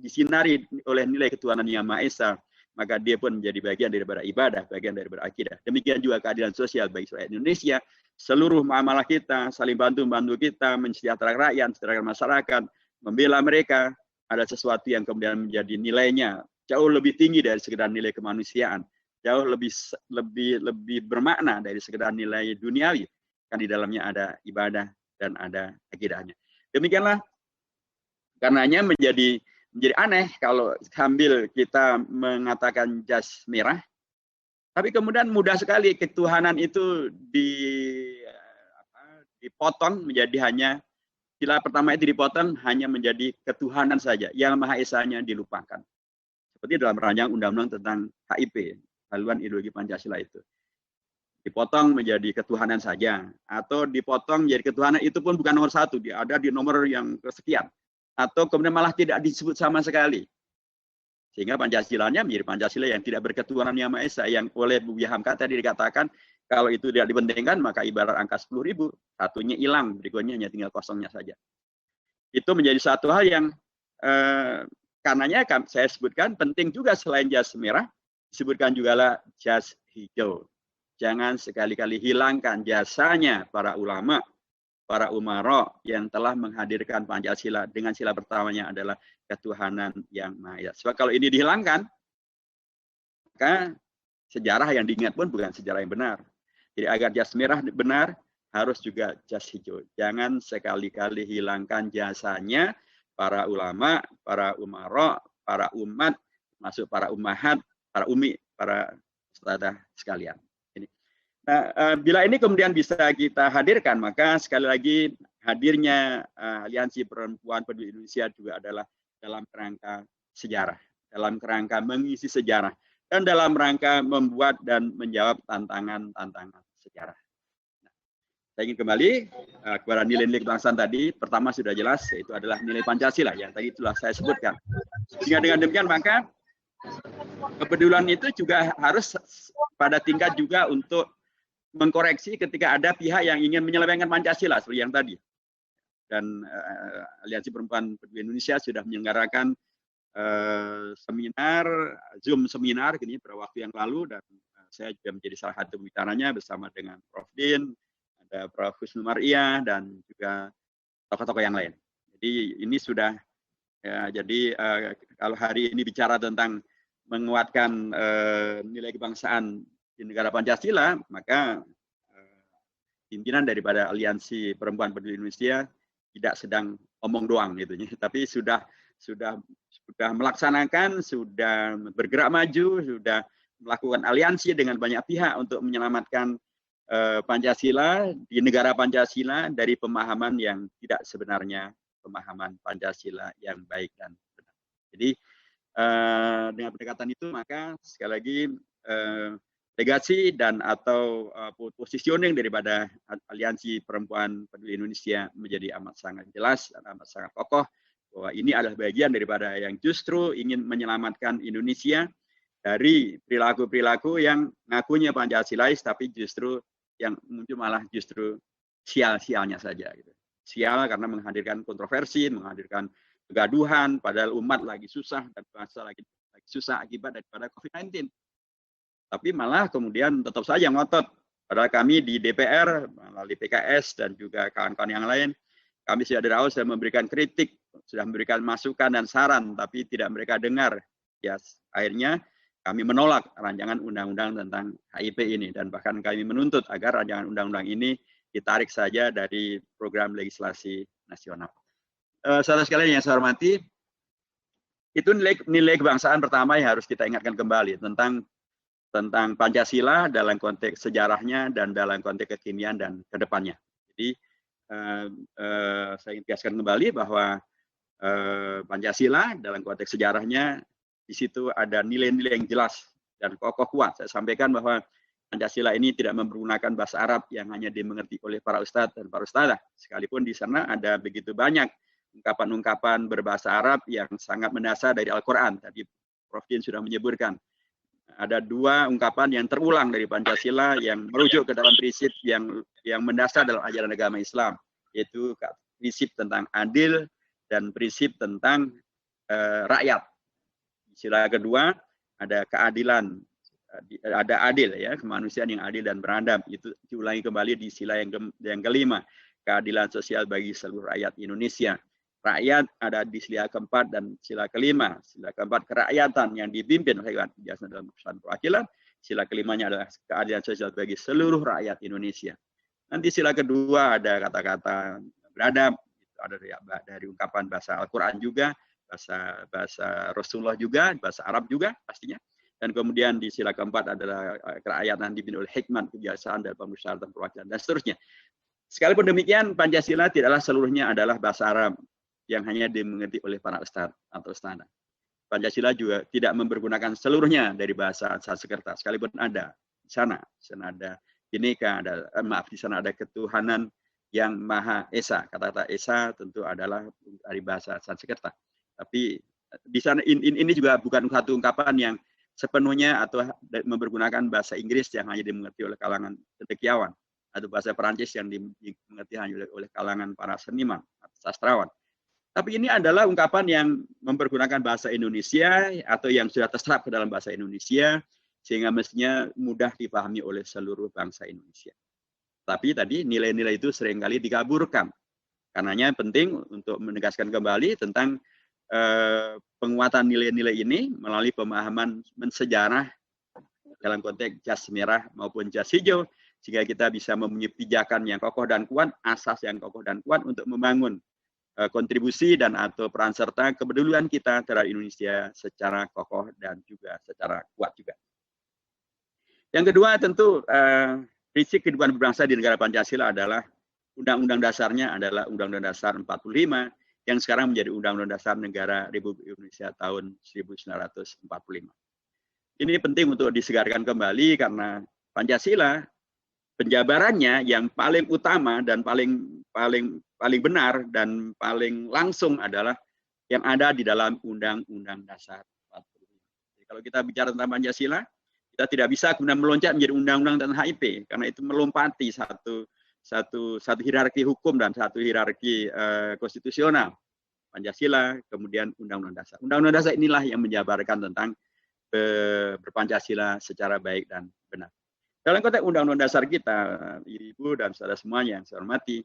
oleh nilai ketuhanan yang Maha Esa, maka dia pun menjadi bagian daripada ibadah, bagian daripada akidah. Demikian juga keadilan sosial bagi rakyat Indonesia. Seluruh muamalah kita, saling bantu kita, mensejahterakan rakyat, mensejahterakan masyarakat, membela mereka, ada sesuatu yang kemudian menjadi nilainya jauh lebih tinggi dari sekedar nilai kemanusiaan, jauh lebih bermakna dari sekedar nilai duniawi. Kan di dalamnya ada ibadah dan ada akidahnya. Demikianlah karenanya menjadi aneh kalau sambil kita mengatakan jas merah, tapi kemudian mudah sekali ketuhanan itu dipotong menjadi hanya sila pertama itu dipotong hanya menjadi ketuhanan saja, yang Maha Esanya dilupakan. Seperti dalam rancangan undang-undang tentang HIP, haluan ideologi Pancasila itu. Dipotong menjadi ketuhanan saja, atau dipotong menjadi ketuhanan itu pun bukan nomor 1, dia ada di nomor yang kesekian, atau kemudian malah tidak disebut sama sekali. Sehingga Pancasilanya menjadi Pancasila yang tidak berketuhanan yang Maha Esa, yang oleh Buya Hamka tadi dikatakan kalau itu tidak dipentingkan maka ibarat angka 10.000, satunya hilang, berikutnya hanya tinggal kosongnya saja. Itu menjadi satu hal yang karenanya saya sebutkan penting juga selain jas merah, disebutkan juga lah jas hijau. Jangan sekali-kali hilangkan jasanya para ulama, para umara yang telah menghadirkan Pancasila dengan sila pertamanya adalah ketuhanan yang Maha Esa. Sebab kalau ini dihilangkan, maka sejarah yang diingat pun bukan sejarah yang benar. Jadi agar jas merah benar, harus juga jas hijau. Jangan sekali-kali hilangkan jasanya para ulama, para umara, para umat, masuk para ummahat, para umi, para ustadzah sekalian. Nah, bila ini kemudian bisa kita hadirkan, maka sekali lagi hadirnya Aliansi Perempuan Peduli Indonesia juga adalah dalam kerangka sejarah, dalam kerangka mengisi sejarah, dan dalam rangka membuat dan menjawab tantangan-tantangan sejarah. Nah, saya ingin kembali kepada nilai-nilai kebangsaan tadi. Pertama sudah jelas, yaitu adalah nilai Pancasila yang tadi telah saya sebutkan. Sehingga dengan demikian maka kepedulian itu juga harus pada tingkat juga untuk mengkoreksi ketika ada pihak yang ingin menyelewengkan Pancasila seperti yang tadi. Dan Aliansi Perempuan Peduli Indonesia sudah menyelenggarakan seminar, Zoom seminar gini beberapa waktu yang lalu, dan saya juga menjadi salah satu pembicaranya bersama dengan Prof. Din, ada Prof. Husnul Mar'iyah, dan juga tokoh-tokoh yang lain. Jadi ini sudah, ya, jadi kalau hari ini bicara tentang menguatkan nilai kebangsaan di negara Pancasila, maka pimpinan daripada Aliansi Perempuan Peduli Indonesia tidak sedang omong doang gitu, tapi sudah melaksanakan, sudah bergerak maju, sudah melakukan aliansi dengan banyak pihak untuk menyelamatkan Pancasila di negara Pancasila dari pemahaman yang tidak sebenarnya pemahaman Pancasila yang baik dan benar. Jadi dengan pendekatan itu maka sekali lagi legasi dan atau positioning daripada Aliansi Perempuan Peduli Indonesia menjadi amat sangat jelas dan amat sangat kokoh bahwa ini adalah bagian daripada yang justru ingin menyelamatkan Indonesia dari perilaku-perilaku yang ngakunya Pancasilais tapi justru yang muncul malah justru sial-sialnya saja gitu. Sial karena menghadirkan kontroversi, menghadirkan kegaduhan padahal umat lagi susah dan bangsa lagi susah akibat daripada COVID-19. Tapi malah kemudian tetap saja ngotot. Padahal kami di DPR, melalui PKS dan juga kawan-kawan yang lain, kami dari awal sudah memberikan kritik, sudah memberikan masukan dan saran, tapi tidak mereka dengar. Ya, akhirnya kami menolak rancangan undang-undang tentang HIP ini, dan bahkan kami menuntut agar rancangan undang-undang ini ditarik saja dari program legislasi nasional. Saudara sekalian yang saya hormati, itu nilai kebangsaan pertama yang harus kita ingatkan kembali tentang Pancasila dalam konteks sejarahnya dan dalam konteks kekinian dan kedepannya. Jadi saya ingin tegaskan kembali bahwa Pancasila dalam konteks sejarahnya di situ ada nilai-nilai yang jelas dan kokoh kuat. Saya sampaikan bahwa Pancasila ini tidak menggunakan bahasa Arab yang hanya dimengerti oleh para ustadz dan para ustadzah. Sekalipun di sana ada begitu banyak ungkapan-ungkapan berbahasa Arab yang sangat mendasar dari Al-Quran. Tadi Prof. Din sudah menyebutkan. Ada 2 ungkapan yang terulang dari Pancasila yang merujuk ke dalam prinsip yang mendasar dalam ajaran agama Islam, yaitu prinsip tentang adil dan prinsip tentang rakyat. Sila kedua ada keadilan, ada adil ya, kemanusiaan yang adil dan beradab. Itu diulangi kembali di sila yang kelima, keadilan sosial bagi seluruh rakyat Indonesia. Rakyat ada di sila keempat dan sila kelima. Sila keempat kerakyatan yang dipimpin oleh biasa dalam Persatuan Perwakilan. Sila kelimanya adalah keadilan sosial bagi seluruh rakyat Indonesia. Nanti sila kedua ada kata-kata beradab, ada dari ungkapan bahasa Al-Quran juga, bahasa Rasulullah juga, bahasa Arab juga pastinya. Dan kemudian di sila keempat adalah kerakyatan dipimpin oleh hikmat, kebiasaan, dan pemusyawaratan perwakilan, dan seterusnya. Sekalipun demikian, Pancasila tidaklah seluruhnya adalah bahasa Arab yang hanya dimengerti oleh para ustadz atau istana. Pancasila juga tidak mempergunakan seluruhnya dari bahasa Sanskerta, sekalipun ada di sana ada Bhinneka, di sana ada ketuhanan yang Maha Esa. Kata-kata Esa tentu adalah dari bahasa Sanskerta. Tapi di sana ini juga bukan satu ungkapan yang sepenuhnya atau mempergunakan bahasa Inggris yang hanya dimengerti oleh kalangan cendekiawan, atau bahasa Perancis yang dimengerti hanya oleh kalangan para seniman atau sastrawan. Tapi ini adalah ungkapan yang mempergunakan bahasa Indonesia atau yang sudah terserap ke dalam bahasa Indonesia, sehingga mestinya mudah dipahami oleh seluruh bangsa Indonesia. Tapi tadi nilai-nilai itu seringkali dikaburkan. Karenanya penting untuk menegaskan kembali tentang penguatan nilai-nilai ini melalui pemahaman mensejarah dalam konteks jas merah maupun jas hijau, sehingga kita bisa mempunyai pijakan yang kokoh dan kuat, asas yang kokoh dan kuat untuk membangun kontribusi dan atau peran serta kepedulian kita terhadap Indonesia secara kokoh dan juga secara kuat juga. Yang kedua tentu prinsip kehidupan berbangsa di negara Pancasila adalah undang-undang dasarnya adalah Undang-Undang Dasar 45 yang sekarang menjadi Undang-Undang Dasar Negara Republik Indonesia tahun 1945. Ini penting untuk disegarkan kembali karena Pancasila penjabarannya yang paling utama dan paling benar dan paling langsung adalah yang ada di dalam Undang-Undang Dasar 45. Jadi kalau kita bicara tentang Pancasila, kita tidak bisa kemudian meloncat menjadi undang-undang tentang HIP karena itu melompati satu hierarki hukum dan satu hierarki konstitusional. Pancasila, kemudian Undang-Undang Dasar. Undang-Undang Dasar inilah yang menjabarkan tentang berpancasila secara baik dan benar. Dalam konteks Undang-Undang Dasar kita, Ibu dan saudara semuanya yang saya hormati,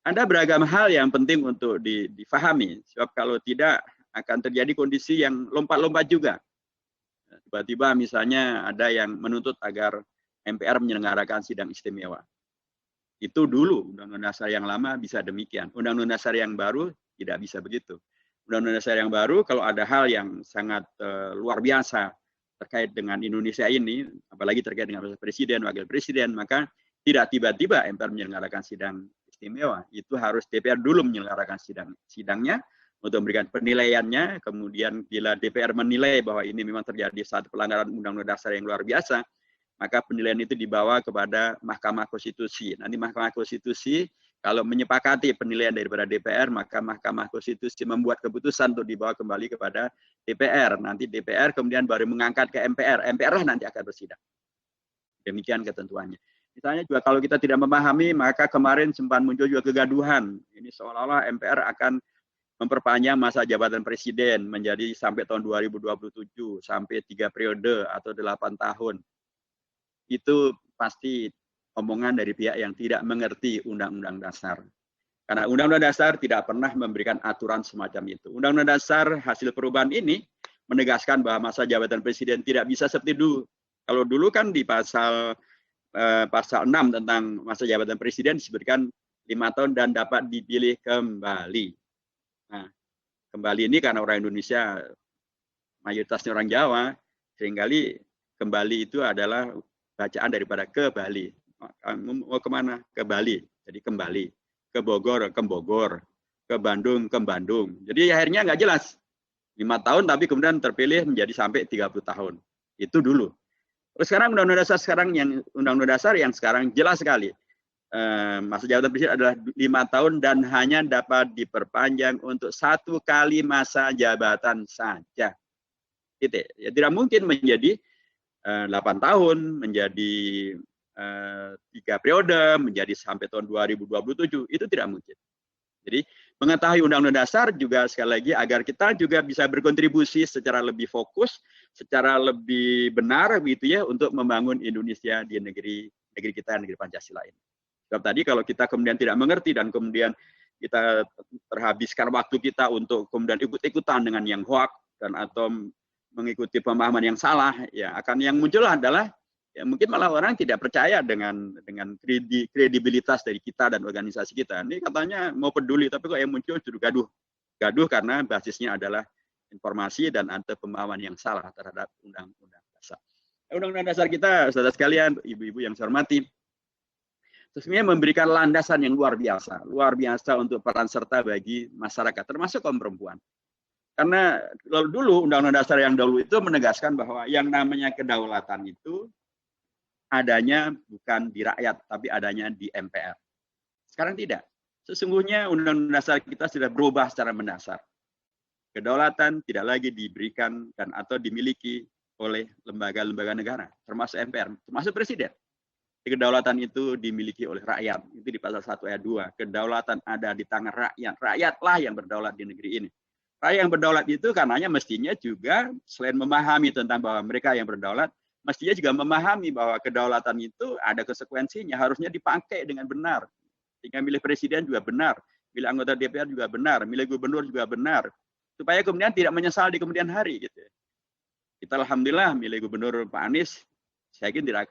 ada beragam hal yang penting untuk difahami. Sebab kalau tidak akan terjadi kondisi yang lompat-lompat juga. Tiba-tiba misalnya ada yang menuntut agar MPR menyelenggarakan sidang istimewa. Itu dulu Undang-Undang Dasar yang lama bisa demikian. Undang-Undang Dasar yang baru tidak bisa begitu. Undang-Undang Dasar yang baru kalau ada hal yang sangat luar biasa terkait dengan Indonesia ini, apalagi terkait dengan presiden, wakil presiden, maka tidak tiba-tiba MPR menyelenggarakan sidang istimewa. Itu harus DPR dulu menyelenggarakan sidangnya untuk memberikan penilaiannya. Kemudian bila DPR menilai bahwa ini memang terjadi satu pelanggaran Undang-Undang Dasar yang luar biasa, maka penilaian itu dibawa kepada Mahkamah Konstitusi. Nanti Mahkamah Konstitusi kalau menyepakati penilaian daripada DPR, maka Mahkamah Konstitusi membuat keputusan untuk dibawa kembali kepada DPR. Nanti DPR kemudian baru mengangkat ke MPR. MPR lah nanti akan bersidang. Demikian ketentuannya. Misalnya juga kalau kita tidak memahami, maka kemarin sempat muncul juga kegaduhan. Ini seolah-olah MPR akan memperpanjang masa jabatan presiden menjadi sampai tahun 2027, sampai 3 periode atau 8 tahun. Itu pasti omongan dari pihak yang tidak mengerti Undang-Undang Dasar. Karena Undang-Undang Dasar tidak pernah memberikan aturan semacam itu. Undang-Undang Dasar hasil perubahan ini menegaskan bahwa masa jabatan presiden tidak bisa seperti dulu. Kalau dulu kan di pasal 6 tentang masa jabatan presiden disebutkan 5 tahun dan dapat dipilih kembali. Nah, kembali ini karena orang Indonesia mayoritasnya orang Jawa, seringkali kembali itu adalah bacaan daripada ke Bali. Mau kemana? Ke Bali. Jadi kembali. Ke Bogor, ke Bogor. Ke Bandung, ke Bandung. Jadi akhirnya nggak jelas. 5 tahun tapi kemudian terpilih menjadi sampai 30 tahun. Itu dulu. Terus sekarang Undang-Undang Dasar yang sekarang jelas sekali. Masa jabatan presiden adalah 5 tahun dan hanya dapat diperpanjang untuk 1 kali masa jabatan saja. Gitu. Ya, tidak mungkin menjadi 8 tahun, menjadi 3 periode, menjadi sampai tahun 2027, itu tidak mungkin. Jadi mengetahui Undang-Undang Dasar juga sekali lagi agar kita juga bisa berkontribusi secara lebih fokus, secara lebih benar begitu ya untuk membangun Indonesia di negeri kita, negeri Pancasila ini. Sebab tadi kalau kita kemudian tidak mengerti dan kemudian kita terhabiskan waktu kita untuk kemudian ikut-ikutan dengan yang hoax dan atau mengikuti pemahaman yang salah, ya akan yang muncul adalah ya mungkin malah orang tidak percaya dengan kredibilitas dari kita dan organisasi kita. Ini katanya mau peduli, tapi kok yang muncul justru gaduh karena basisnya adalah informasi dan ada pemahaman yang salah terhadap undang-undang dasar. Undang-undang dasar kita, saudara sekalian, ibu-ibu yang saya hormati, sesungguhnya memberikan landasan yang luar biasa untuk peran serta bagi masyarakat, termasuk kaum perempuan. Karena dulu undang-undang dasar yang dahulu itu menegaskan bahwa yang namanya kedaulatan itu adanya bukan di rakyat, tapi adanya di MPR. Sekarang tidak. Sesungguhnya undang-undang dasar kita sudah berubah secara mendasar. Kedaulatan tidak lagi diberikan dan atau dimiliki oleh lembaga-lembaga negara, termasuk MPR, termasuk presiden. Kedaulatan itu dimiliki oleh rakyat. Itu di pasal 1 ayat 2. Kedaulatan ada di tangan rakyat. Rakyatlah yang berdaulat di negeri ini. Rakyat yang berdaulat itu karenanya mestinya juga selain memahami tentang bahwa mereka yang berdaulat, mestinya juga memahami bahwa kedaulatan itu ada konsekuensinya, harusnya dipakai dengan benar. Jika milih presiden juga benar, milih anggota DPR juga benar, milih gubernur juga benar, supaya kemudian tidak menyesal di kemudian hari. Gitu. Kita alhamdulillah milih gubernur Pak Anies, saya yakin tidak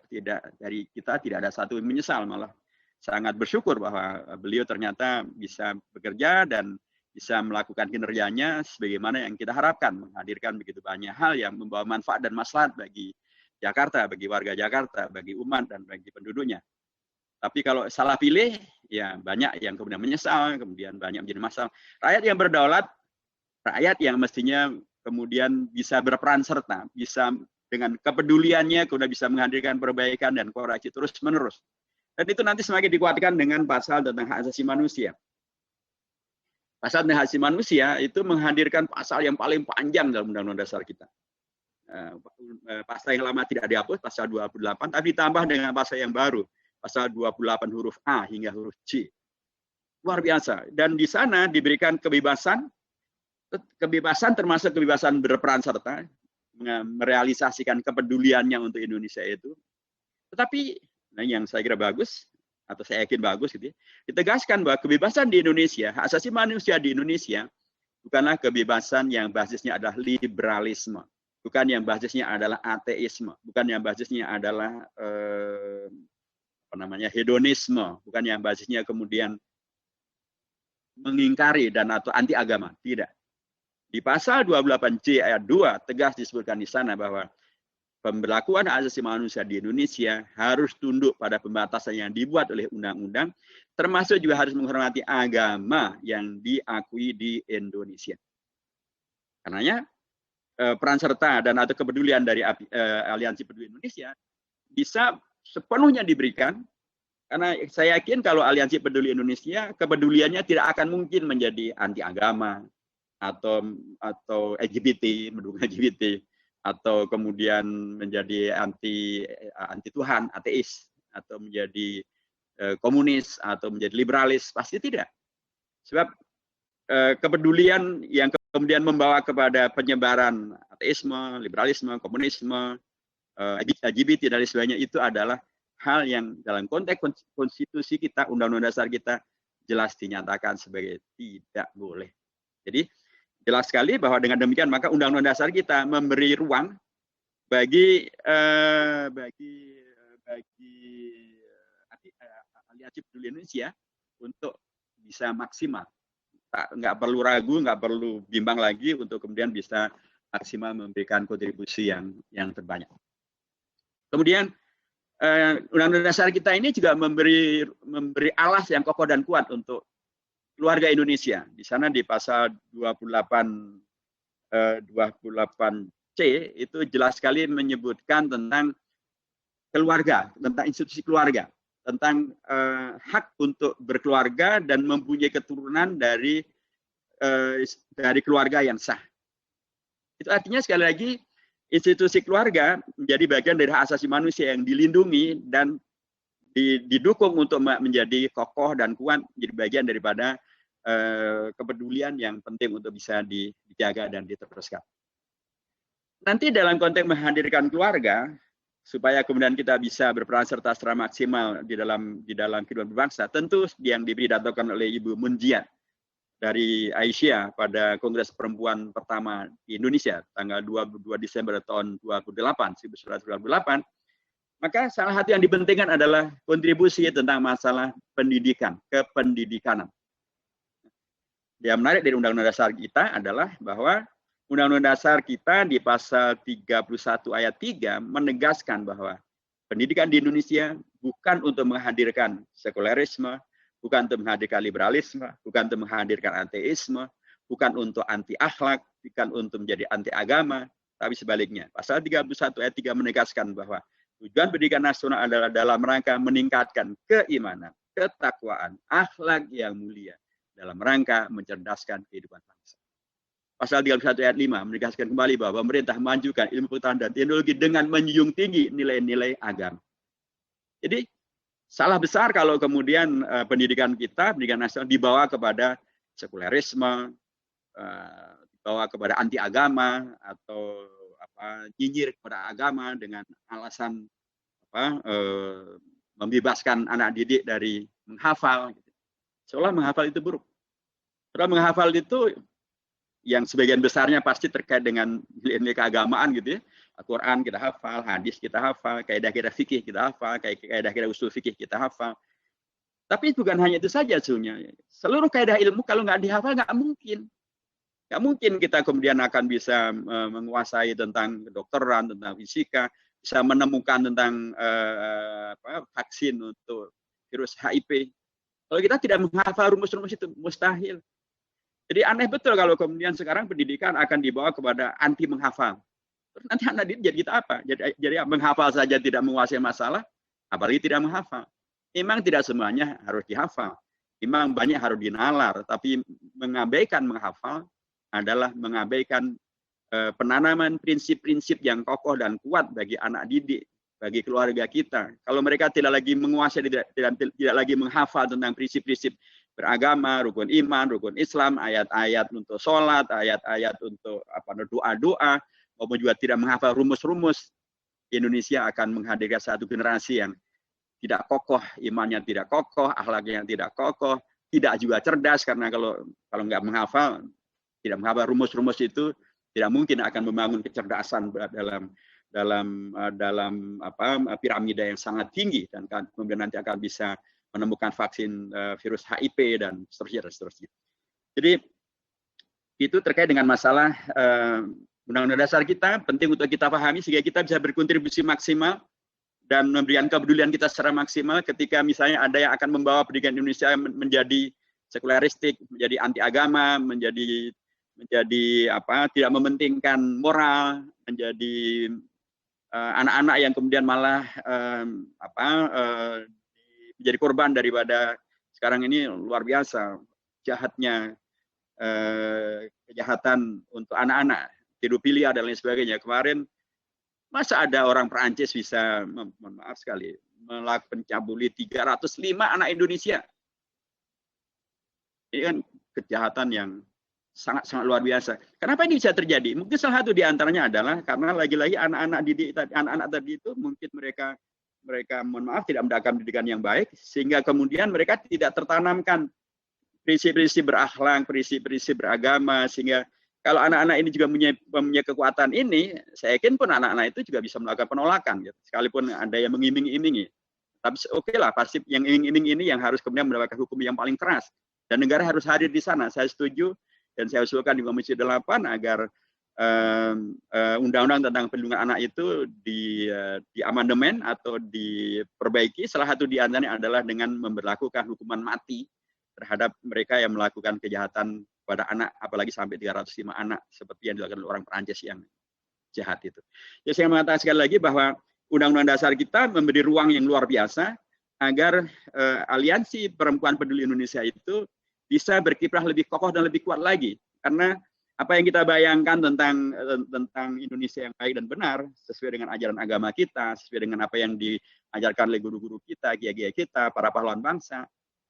dari kita tidak ada satu yang menyesal, malah sangat bersyukur bahwa beliau ternyata bisa bekerja dan bisa melakukan kinerjanya sebagaimana yang kita harapkan, menghadirkan begitu banyak hal yang membawa manfaat dan maslahat bagi Jakarta, bagi warga Jakarta, bagi umat dan bagi penduduknya. Tapi kalau salah pilih, ya banyak yang kemudian menyesal, kemudian banyak menjadi masalah. Rakyat yang berdaulat, rakyat yang mestinya kemudian bisa berperan serta, bisa dengan kepeduliannya kemudian bisa menghadirkan perbaikan dan koreksi terus-menerus. Dan itu nanti semakin dikuatkan dengan pasal tentang hak asasi manusia. Pasal tentang hak asasi manusia itu menghadirkan pasal yang paling panjang dalam Undang-Undang Dasar kita. Pasal yang lama tidak dihapus, pasal 28, tapi ditambah dengan pasal yang baru, pasal 28 huruf A hingga huruf C. Luar biasa. Dan di sana diberikan kebebasan termasuk kebebasan berperan serta, merealisasikan kepeduliannya untuk Indonesia itu. Tetapi yang saya kira bagus, atau saya yakin bagus, gitu, ditegaskan bahwa kebebasan di Indonesia, hak asasi manusia di Indonesia, bukanlah kebebasan yang basisnya adalah liberalisme, bukan yang basisnya adalah ateisme, bukan yang basisnya adalah hedonisme, bukan yang basisnya kemudian mengingkari dan atau anti agama, tidak. Di pasal 28C ayat 2 tegas disebutkan di sana bahwa pemberlakuan hak asasi manusia di Indonesia harus tunduk pada pembatasan yang dibuat oleh undang-undang, termasuk juga harus menghormati agama yang diakui di Indonesia. Karenanya peran serta dan atau kepedulian dari Aliansi Peduli Indonesia bisa sepenuhnya diberikan, karena saya yakin kalau Aliansi Peduli Indonesia kepeduliannya tidak akan mungkin menjadi anti agama atau LGBT, mendukung LGBT, atau kemudian menjadi anti Tuhan, ateis, atau menjadi komunis, atau menjadi liberalis, pasti tidak. Sebab kepedulian yang kemudian membawa kepada penyebaran ateisme, liberalisme, komunisme, LGBT dan sebagainya itu adalah hal yang dalam konteks konstitusi kita, undang-undang dasar kita jelas dinyatakan sebagai tidak boleh. Jadi jelas sekali bahwa dengan demikian maka undang-undang dasar kita memberi ruang bagi Aliansi Peduli Indonesia untuk bisa maksimal. Nggak perlu ragu, nggak perlu bimbang lagi untuk kemudian bisa maksimal memberikan kontribusi yang terbanyak. Kemudian undang-undang dasar kita ini juga memberi alas yang kokoh dan kuat untuk keluarga Indonesia. Di sana di pasal 28C itu jelas sekali menyebutkan tentang keluarga, tentang institusi keluarga, tentang hak untuk berkeluarga dan mempunyai keturunan dari keluarga yang sah. Itu artinya sekali lagi institusi keluarga menjadi bagian dari hak asasi manusia yang dilindungi dan didukung untuk menjadi kokoh dan kuat, menjadi bagian daripada kepedulian yang penting untuk bisa dijaga dan diteruskan. Nanti dalam konteks menghadirkan keluarga, supaya kemudian kita bisa berperan serta secara maksimal di dalam kehidupan berbangsa, tentu yang didatakan oleh Ibu Munjiat dari Aisyah pada Kongres Perempuan pertama di Indonesia, tanggal 22 Desember tahun 1928, Maka salah satu yang dipentingkan adalah kontribusi tentang masalah pendidikan, kependidikanan. Yang menarik dari Undang-Undang Dasar kita adalah bahwa Undang-Undang Dasar kita di pasal 31 ayat 3 menegaskan bahwa pendidikan di Indonesia bukan untuk menghadirkan sekularisme, bukan untuk menghadirkan liberalisme, bukan untuk menghadirkan ateisme, bukan untuk anti akhlak, bukan untuk menjadi anti agama, tapi sebaliknya. Pasal 31 ayat 3 menegaskan bahwa tujuan pendidikan nasional adalah dalam rangka meningkatkan keimanan, ketakwaan, akhlak yang mulia dalam rangka mencerdaskan kehidupan bangsa. Pasal 31 ayat 5 menegaskan kembali bahwa pemerintah memajukan ilmu pengetahuan dan teknologi dengan menjunjung tinggi nilai-nilai agama. Jadi salah besar kalau kemudian pendidikan kita, pendidikan nasional dibawa kepada sekularisme, dibawa kepada anti agama atau nyinyir kepada agama dengan alasan membebaskan anak didik dari menghafal. Seolah menghafal itu buruk. Seolah menghafal itu yang sebagian besarnya pasti terkait dengan nilai keagamaan gitu ya. Al-Quran kita hafal, hadis kita hafal, kaidah-kaidah fikih kita hafal, kaidah-kaidah usul fikih kita hafal. Tapi bukan hanya itu saja sebenarnya. Seluruh kaidah ilmu kalau nggak dihafal nggak mungkin. Nggak mungkin kita kemudian akan bisa menguasai tentang kedokteran, tentang fisika, bisa menemukan tentang vaksin untuk virus HIV. Kalau kita tidak menghafal rumus-rumus itu, mustahil. Jadi aneh betul kalau kemudian sekarang pendidikan akan dibawa kepada anti menghafal. Terus nanti anak didik jadi kita apa? Jadi menghafal saja tidak menguasai masalah, apalagi tidak menghafal. Memang tidak semuanya harus dihafal. Memang banyak harus dinalar, tapi mengabaikan menghafal adalah mengabaikan penanaman prinsip-prinsip yang kokoh dan kuat bagi anak didik, bagi keluarga kita. Kalau mereka tidak lagi menguasai, tidak lagi menghafal tentang prinsip-prinsip beragama, rukun iman, rukun Islam, ayat-ayat untuk sholat, ayat-ayat untuk doa-doa, maupun juga tidak menghafal rumus-rumus, Indonesia akan menghadirkan satu generasi yang tidak kokoh, imannya tidak kokoh, akhlaknya tidak kokoh, tidak juga cerdas, karena kalau nggak menghafal, tidak menghafal rumus-rumus itu tidak mungkin akan membangun kecerdasan dalam piramida yang sangat tinggi, dan kemudian nanti akan bisa menemukan vaksin virus HIV dan seterusnya. Jadi itu terkait dengan masalah Undang-Undang Dasar kita, penting untuk kita pahami sehingga kita bisa berkontribusi maksimal dan memberikan kepedulian kita secara maksimal ketika misalnya ada yang akan membawa pendidikan Indonesia menjadi sekularistik, menjadi anti agama, menjadi tidak mementingkan moral, menjadi anak-anak yang kemudian malah menjadi korban daripada sekarang ini luar biasa jahatnya kejahatan untuk anak-anak, pedofilia dan lain sebagainya. Kemarin masa ada orang Perancis bisa, mohon maaf sekali, melakukan pencabuli 305 anak Indonesia. Ini kan kejahatan yang sangat-sangat luar biasa. Kenapa ini bisa terjadi? Mungkin salah satu di antaranya adalah karena lagi-lagi anak-anak didik, anak-anak tadi itu mungkin mereka mohon maaf tidak mendapatkan pendidikan yang baik, sehingga kemudian mereka tidak tertanamkan prinsip-prinsip berakhlak, prinsip-prinsip beragama, sehingga kalau anak-anak ini juga mempunyai kekuatan ini, saya yakin pun anak-anak itu juga bisa melakukan penolakan, gitu. Sekalipun ada yang mengiming-imingi. Tapi oke lah, pasti yang iming-iming ini yang harus kemudian mendapatkan hukum yang paling keras. Dan negara harus hadir di sana. Saya setuju dan saya usulkan di Komisi 8 agar undang-undang tentang perlindungan anak itu di amandemen atau diperbaiki. Salah satu di antaranya adalah dengan memberlakukan hukuman mati terhadap mereka yang melakukan kejahatan pada anak, apalagi sampai 305 anak seperti yang dilakukan oleh orang Perancis yang jahat itu. Jadi saya mengatakan sekali lagi bahwa Undang-Undang Dasar kita memberi ruang yang luar biasa agar aliansi perempuan peduli Indonesia itu bisa berkiprah lebih kokoh dan lebih kuat lagi, karena apa yang kita bayangkan tentang Indonesia yang baik dan benar sesuai dengan ajaran agama kita, sesuai dengan apa yang diajarkan oleh guru-guru kita, kiai-kiai kita, para pahlawan bangsa,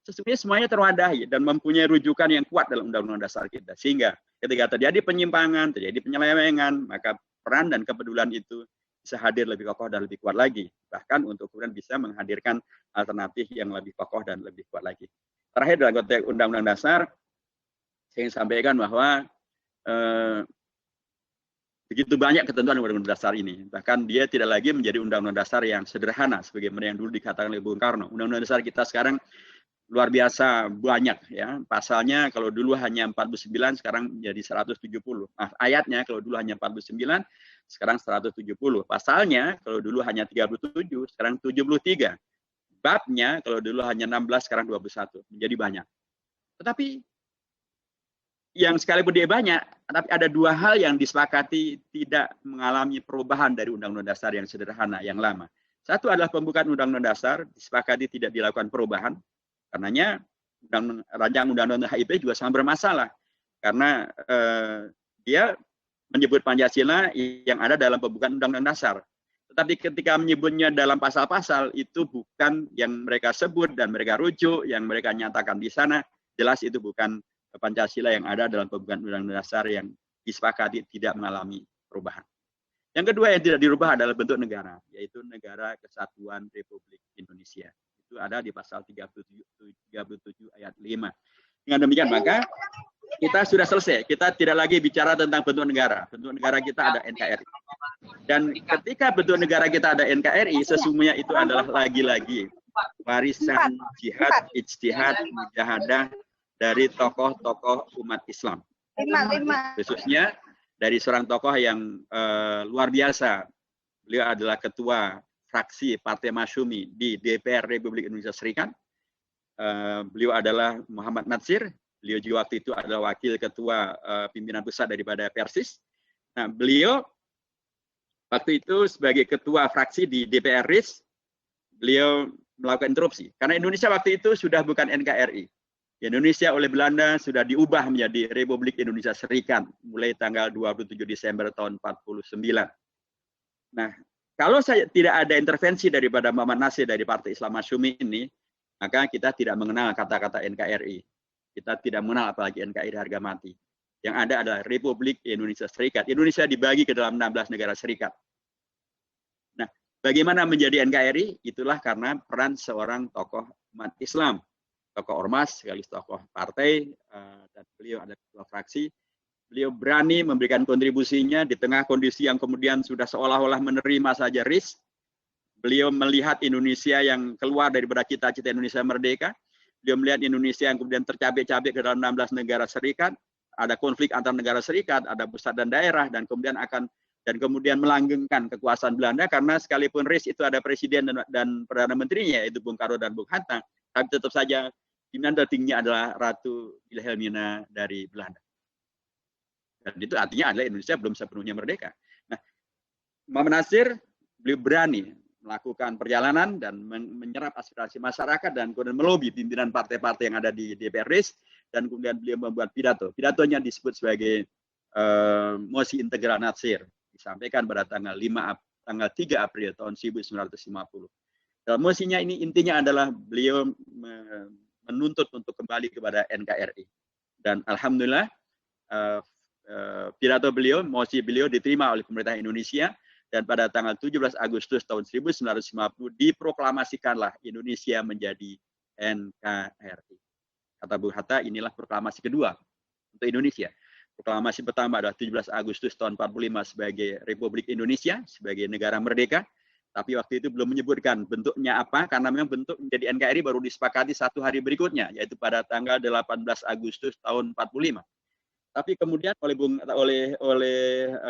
sesungguhnya semuanya terwadahi dan mempunyai rujukan yang kuat dalam Undang-Undang Dasar kita. Sehingga ketika terjadi penyimpangan, terjadi penyelewengan, maka peran dan kepedulian itu bisa hadir lebih kokoh dan lebih kuat lagi. Bahkan untuk kemudian bisa menghadirkan alternatif yang lebih kokoh dan lebih kuat lagi. Terakhir dalam konteks Undang-Undang Dasar, saya ingin sampaikan bahwa begitu banyak ketentuan Undang-Undang Dasar ini. Bahkan dia tidak lagi menjadi Undang-Undang Dasar yang sederhana sebagaimana yang dulu dikatakan oleh Bung Karno. Undang-Undang Dasar kita sekarang luar biasa banyak ya. Pasalnya kalau dulu hanya 49, sekarang menjadi 170. Ayatnya kalau dulu hanya 49, sekarang 170. Pasalnya kalau dulu hanya 37, sekarang 73. Babnya kalau dulu hanya 16, sekarang 21. Menjadi banyak. Tetapi yang sekalipun dia banyak, tapi ada dua hal yang disepakati tidak mengalami perubahan dari Undang-Undang Dasar yang sederhana, yang lama. Satu adalah pembukaan Undang-Undang Dasar, disepakati tidak dilakukan perubahan, karenanya rancangan Undang-Undang HIP juga sangat bermasalah, karena dia menyebut Pancasila yang ada dalam pembukaan Undang-Undang Dasar. Tetapi ketika menyebutnya dalam pasal-pasal, itu bukan yang mereka sebut dan mereka rujuk, yang mereka nyatakan di sana, jelas itu bukan Pancasila yang ada dalam pembukaan Undang-Undang Dasar yang disepakati tidak mengalami perubahan. Yang kedua yang tidak dirubah adalah bentuk negara, yaitu Negara Kesatuan Republik Indonesia. Itu ada di pasal 37 ayat 5. Dengan demikian maka kita sudah selesai. Kita tidak lagi bicara tentang bentuk negara. Bentuk negara kita ada NKRI. Dan ketika bentuk negara kita ada NKRI, sesungguhnya itu adalah lagi-lagi warisan jihad, ijtihad, mujahadah dari tokoh-tokoh umat Islam. Khususnya dari seorang tokoh yang luar biasa. Beliau adalah ketua fraksi Partai Masyumi di DPR Republik Indonesia Serikat. Beliau adalah Muhammad Natsir. Beliau juga waktu itu adalah wakil ketua pimpinan pusat daripada Persis. Nah, beliau waktu itu sebagai ketua fraksi di DPR RIS, beliau melakukan interupsi. Karena Indonesia waktu itu sudah bukan NKRI. Indonesia oleh Belanda sudah diubah menjadi Republik Indonesia Serikat mulai tanggal 27 Desember tahun 49. Nah, kalau saya tidak ada intervensi daripada Muhammad Nasir dari Partai Islam Masyumi ini, maka kita tidak mengenal kata-kata NKRI. Kita tidak mengenal apalagi NKRI harga mati. Yang ada adalah Republik Indonesia Serikat. Indonesia dibagi ke dalam 16 negara serikat. Nah, bagaimana menjadi NKRI? Itulah karena peran seorang tokoh umat Islam. Tokoh ormas, sekaligus tokoh partai, dan beliau ada ketua fraksi. Beliau berani memberikan kontribusinya di tengah kondisi yang kemudian sudah seolah-olah menerima saja risk. Beliau melihat Indonesia yang keluar daripada cita-cita Indonesia merdeka. Beliau melihat Indonesia yang kemudian tercapek-capek ke dalam 16 negara serikat. Ada konflik antar negara serikat, ada pusat dan daerah, dan kemudian melanggengkan kekuasaan Belanda, karena sekalipun RIS itu ada presiden dan perdana menterinya, yaitu Bung Karno dan Bung Hatta, tapi tetap saja pimpinan tertingginya adalah Ratu Wilhelmina dari Belanda. Dan itu artinya adalah Indonesia belum sepenuhnya merdeka. Nah, Muhammad Nasir beliau berani melakukan perjalanan dan menyerap aspirasi masyarakat dan kemudian melobi pimpinan partai-partai yang ada di DPR RIS, dan kemudian beliau membuat pidato. Pidatonya disebut sebagai mosi integral Nasir, disampaikan pada tanggal 3 April tahun 1950. Dalam mosinya ini intinya adalah beliau menuntut untuk kembali kepada NKRI. Dan alhamdulillah pidato beliau, mosi beliau diterima oleh pemerintah Indonesia, dan pada tanggal 17 Agustus tahun 1950 diproklamasikanlah Indonesia menjadi NKRI. Kata Bung Hatta, inilah proklamasi kedua untuk Indonesia. Proklamasi pertama adalah 17 Agustus tahun 45 sebagai Republik Indonesia, sebagai negara merdeka. Tapi waktu itu belum menyebutkan bentuknya apa, karena memang bentuk menjadi NKRI baru disepakati 1 hari berikutnya, yaitu pada tanggal 18 Agustus tahun 45. Tapi kemudian oleh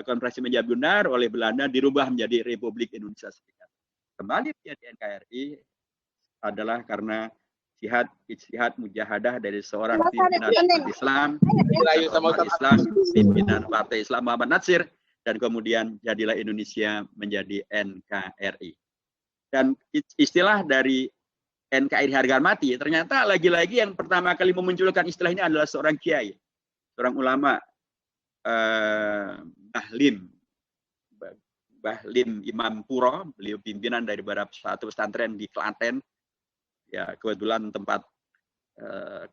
Konferensi Meja Bundar, oleh Belanda dirubah menjadi Republik Indonesia Serikat. Kembali menjadi NKRI adalah karena jihad, ijtihad, mujahadah dari seorang pimpinan Islam, pimpinan Partai Islam Muhammad Natsir, dan kemudian jadilah Indonesia menjadi NKRI. Dan istilah dari NKRI harga mati, ternyata lagi-lagi yang pertama kali memunculkan istilah ini adalah seorang kiai, seorang ulama, Bahlim Imam Puro. Beliau pimpinan dari satu pesantren di Klaten, ya kebetulan tempat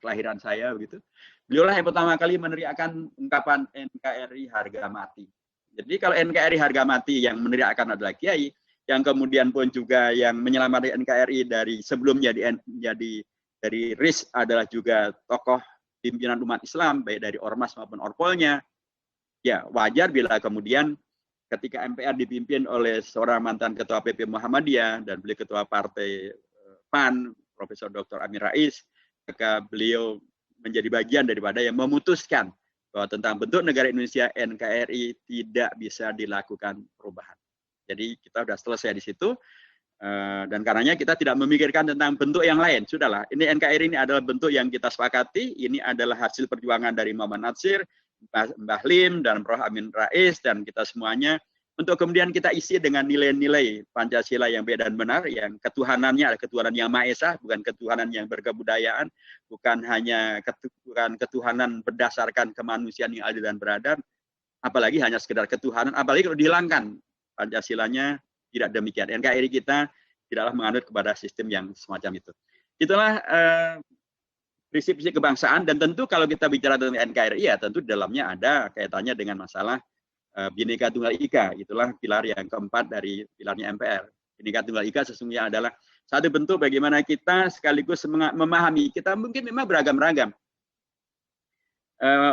kelahiran saya begitu. Beliaulah yang pertama kali meneriakkan ungkapan NKRI harga mati. Jadi kalau NKRI harga mati yang meneriakkan adalah kiai, yang kemudian pun juga yang menyelamatkan NKRI dari sebelumnya dari RIS adalah juga tokoh pimpinan umat Islam, baik dari ormas maupun orpolnya. Ya wajar bila kemudian ketika MPR dipimpin oleh seorang mantan ketua PP Muhammadiyah dan beliau ketua partai PAN, Profesor Dr. Amin Rais, maka beliau menjadi bagian daripada yang memutuskan bahwa tentang bentuk negara Indonesia NKRI tidak bisa dilakukan perubahan. Jadi kita sudah selesai di situ. Dan karenanya kita tidak memikirkan tentang bentuk yang lain. Sudahlah, ini NKRI ini adalah bentuk yang kita sepakati, ini adalah hasil perjuangan dari Muhammad Natsir, Mbah Lim, dan Prof. Amin Rais, dan kita semuanya, untuk kemudian kita isi dengan nilai-nilai Pancasila yang baik dan benar, yang ketuhanannya adalah ketuhanan yang Maha Esa, bukan ketuhanan yang berkebudayaan, bukan hanya ketuhanan berdasarkan kemanusiaan yang adil dan beradab, apalagi hanya sekedar ketuhanan, apalagi kalau dihilangkan Pancasilanya. Tidak demikian. NKRI kita tidaklah menganut kepada sistem yang semacam itu. Itulah prinsip-prinsip kebangsaan, dan tentu kalau kita bicara tentang NKRI, ya tentu di dalamnya ada kaitannya dengan masalah Bhinneka Tunggal Ika. Itulah pilar yang keempat dari pilarnya MPR. Bhinneka Tunggal Ika sesungguhnya adalah satu bentuk bagaimana kita sekaligus memahami. Kita mungkin memang beragam-ragam.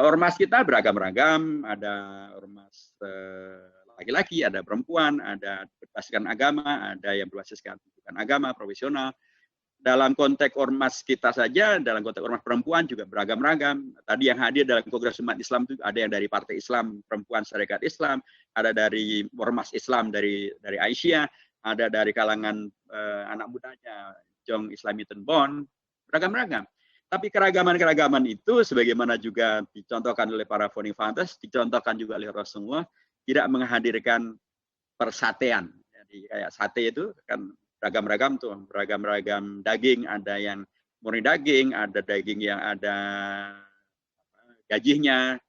Ormas kita beragam-ragam, ada ormas laki-laki, ada perempuan, ada berbasiskan agama, ada yang berbasiskan bukan agama, profesional. Dalam konteks ormas kita saja, dalam konteks ormas perempuan juga beragam-ragam. Tadi yang hadir dalam Kongres Umat Islam itu ada yang dari Partai Islam Perempuan Syarikat Islam, ada dari ormas Islam dari Aisyah, ada dari kalangan anak mudanya Jong Islamitan Bond, beragam-ragam. Tapi keragaman-keragaman itu sebagaimana juga dicontohkan oleh para founding fathers, dicontohkan juga oleh Rasulullah, tidak menghadirkan persatean. Jadi kayak sate itu kan beragam-ragam tuh, beragam-ragam daging, ada yang murni daging, ada daging yang ada gajinya,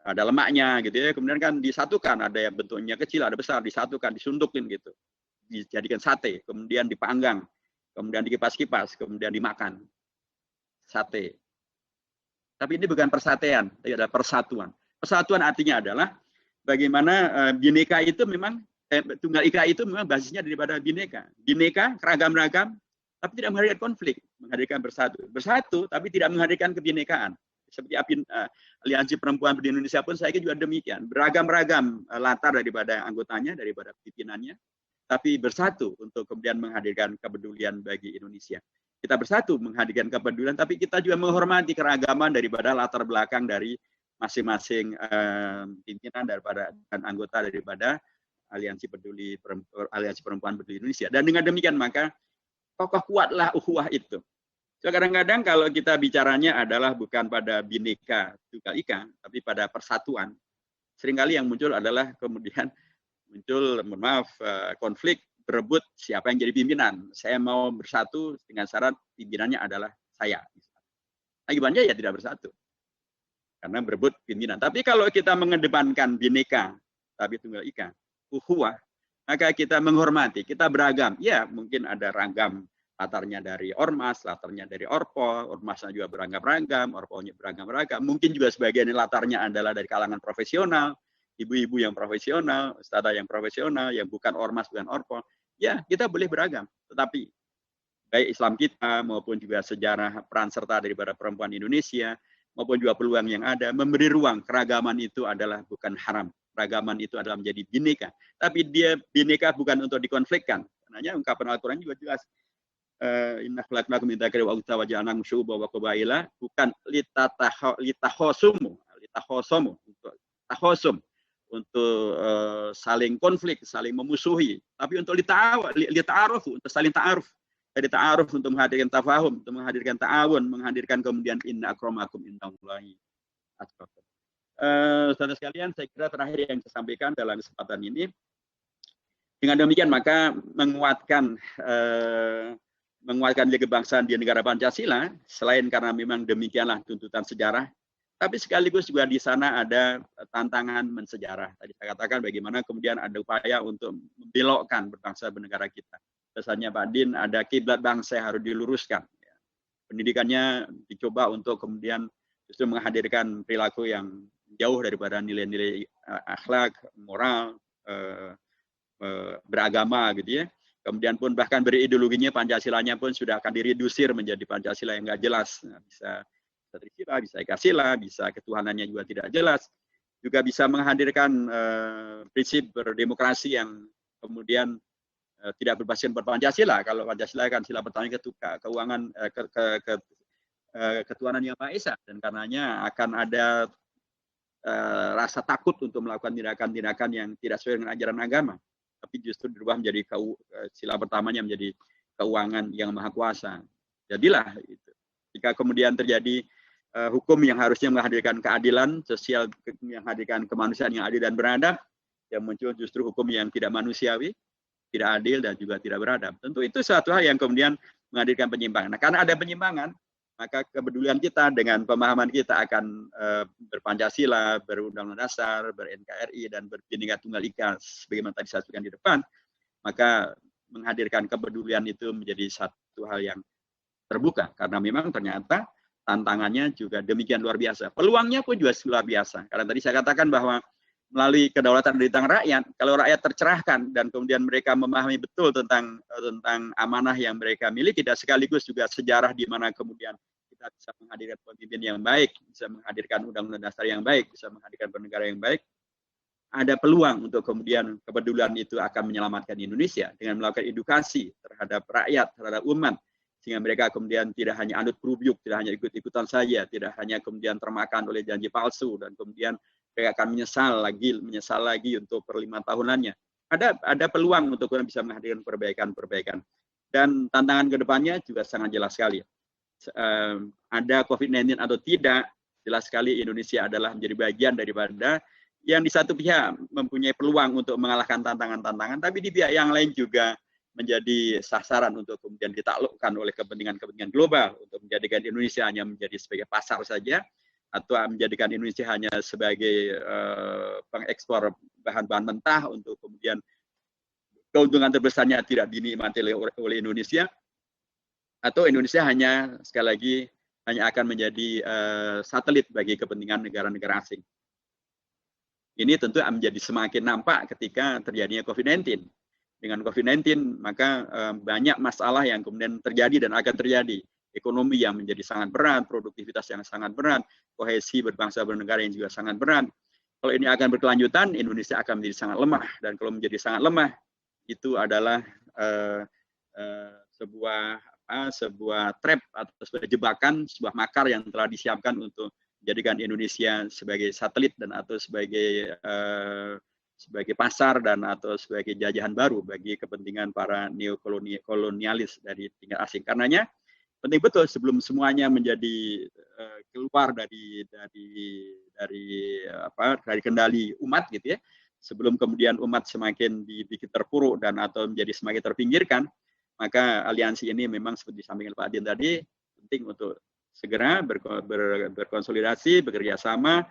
ada lemaknya gitu ya. Kemudian kan disatukan, ada yang bentuknya kecil, ada besar, disatukan, disundukin gitu. Dijadikan sate, kemudian dipanggang, kemudian dikipas-kipas, kemudian dimakan. Sate. Tapi ini bukan persatean, tapi adalah persatuan. Persatuan artinya adalah bagaimana Bhinneka itu memang Tunggal Ika itu memang basisnya daripada Bhinneka. Bhinneka ragam-ragam, tapi tidak menghadirkan konflik, menghadirkan bersatu, tapi tidak menghadirkan kebinekaan. Seperti Aliansi Perempuan di Indonesia pun saya kira juga demikian, beragam-ragam latar daripada anggotanya, daripada pimpinannya, tapi bersatu untuk kemudian menghadirkan kepedulian bagi Indonesia. Kita bersatu menghadirkan kepedulian, tapi kita juga menghormati keragaman daripada latar belakang dari masing-masing pimpinan daripada dan anggota daripada Aliansi Perempuan Peduli Indonesia. Dan dengan demikian maka kokoh kuatlah ukhuwah itu. So, kadang-kadang kalau kita bicaranya adalah bukan pada Bhinneka Tunggal Ika, tapi pada persatuan. Seringkali yang muncul adalah kemudian muncul, mohon maaf, konflik berebut siapa yang jadi pimpinan. Saya mau bersatu dengan syarat pimpinannya adalah saya. Akibatnya ya tidak bersatu. Karena berebut pimpinan. Tapi kalau kita mengedepankan Bhinneka, tapi Tunggal Ika, ukhuwah, maka kita menghormati, kita beragam. Ya, mungkin ada ragam latarnya dari ormas, latarnya dari orpol, ormasnya juga beragam-ragam, orpolnya beragam-ragam. Mungkin juga sebagian latarnya adalah dari kalangan profesional, ibu-ibu yang profesional, ustadzah yang profesional, yang bukan ormas, bukan orpol. Ya, kita boleh beragam. Tetapi baik Islam kita maupun juga sejarah peran serta daripada perempuan Indonesia, maupun juga peluang yang ada, memberi ruang keragaman itu adalah bukan haram. Keragaman itu adalah menjadi Bhinneka. Tapi dia Bhinneka bukan untuk dikonflikkan. Karena ungkapan Al-Quran juga jelas. Inna khalaqnakum min dzakarin wa untha wa ja'alnakum syu'uban wa qabaila, bukan litahasumu, untuk tahasum, untuk saling konflik, saling memusuhi, tapi untuk lita'aruf, untuk saling ta'aruf. Jadi ta'aruf untuk menghadirkan tafahum, untuk menghadirkan ta'awun, menghadirkan kemudian inna akramakum indallahi atqakum. Saudara sekalian, saya kira terakhir yang saya sampaikan dalam kesempatan ini, dengan demikian maka menguatkan nilai kebangsaan di negara Pancasila, selain karena memang demikianlah tuntutan sejarah, tapi sekaligus juga di sana ada tantangan mensejarah. Tadi saya katakan bagaimana kemudian ada upaya untuk membelokkan berbangsa bernegara kita. Misalnya Pak Din, ada kiblat bangsa yang harus diluruskan. Pendidikannya dicoba untuk kemudian justru menghadirkan perilaku yang jauh daripada nilai-nilai akhlak, moral, beragama gitu ya. Kemudian pun bahkan berideologinya Pancasilanya pun sudah akan diredusir menjadi Pancasila yang nggak jelas. Bisa Trisila, bisa Ekasila, bisa ketuhanannya juga tidak jelas. juga bisa menghadirkan prinsip berdemokrasi yang kemudian tidak berbasis Pancasila. Kalau Pancasila kan sila pertama keuangan ketuhanan yang Maha Esa, dan karenanya akan ada rasa takut untuk melakukan tindakan-tindakan yang tidak sesuai dengan ajaran agama, tapi justru dirubah menjadi sila pertamanya menjadi keuangan yang maha kuasa. Jadilah itu. Jika kemudian terjadi hukum yang harusnya menghadirkan keadilan sosial, yang menghadirkan kemanusiaan yang adil dan beradab, yang muncul justru hukum yang tidak manusiawi, tidak adil, dan juga tidak beradab. Tentu itu suatu hal yang kemudian menghadirkan penyimpangan. Nah, karena ada penyimpangan, maka kepedulian kita dengan pemahaman kita akan berpancasila, berundang-undang dasar, ber-NKRI, dan berbhinneka tunggal ika, sebagaimana tadi saya sebutkan di depan, maka menghadirkan kepedulian itu menjadi satu hal yang terbuka, karena memang ternyata tantangannya juga demikian luar biasa. Peluangnya pun juga luar biasa. Karena tadi saya katakan bahwa melalui kedaulatan di tangan rakyat, kalau rakyat tercerahkan dan kemudian mereka memahami betul tentang amanah yang mereka miliki, dan sekaligus juga sejarah di mana kemudian kita bisa menghadirkan pemimpin yang baik, bisa menghadirkan undang-undang dasar yang baik, bisa menghadirkan bernegara yang baik, ada peluang untuk kemudian kepedulian itu akan menyelamatkan Indonesia dengan melakukan edukasi terhadap rakyat, terhadap umat, sehingga mereka kemudian tidak hanya anut perubyuk, tidak hanya ikut-ikutan saja, tidak hanya kemudian termakan oleh janji palsu, dan kemudian mereka akan menyesal lagi untuk per 5 tahunannya. Ada peluang untuk bisa menghadirkan perbaikan. Dan tantangan ke depannya juga sangat jelas sekali. Ada COVID-19 atau tidak, jelas sekali Indonesia adalah menjadi bagian daripada yang di satu pihak mempunyai peluang untuk mengalahkan tantangan-tantangan, tapi di pihak yang lain juga menjadi sasaran untuk kemudian ditaklukkan oleh kepentingan-kepentingan global, untuk menjadikan Indonesia hanya menjadi sebagai pasar saja, atau menjadikan Indonesia hanya sebagai pengekspor bahan-bahan mentah untuk kemudian keuntungan terbesarnya tidak dinikmati oleh Indonesia, atau Indonesia hanya sekali lagi hanya akan menjadi satelit bagi kepentingan negara-negara asing. Ini tentu menjadi semakin nampak ketika terjadinya COVID-19. Dengan COVID-19 maka banyak masalah yang kemudian terjadi dan akan terjadi. Ekonomi yang menjadi sangat berat, produktivitas yang sangat berat, kohesi berbangsa bernegara yang juga sangat berat. Kalau ini akan berkelanjutan, Indonesia akan menjadi sangat lemah, dan kalau menjadi sangat lemah, itu adalah sebuah trap atau sebuah jebakan, sebuah makar yang telah disiapkan untuk menjadikan Indonesia sebagai satelit dan atau sebagai pasar dan atau sebagai jajahan baru bagi kepentingan para neokolonialis dari tingkat asing. Karenanya penting betul sebelum semuanya menjadi keluar dari kendali umat gitu ya, sebelum kemudian umat semakin dibikin terpuruk dan atau menjadi semakin terpinggirkan, maka aliansi ini memang seperti disampaikan Pak Adin tadi penting untuk segera berkonsolidasi, bekerja sama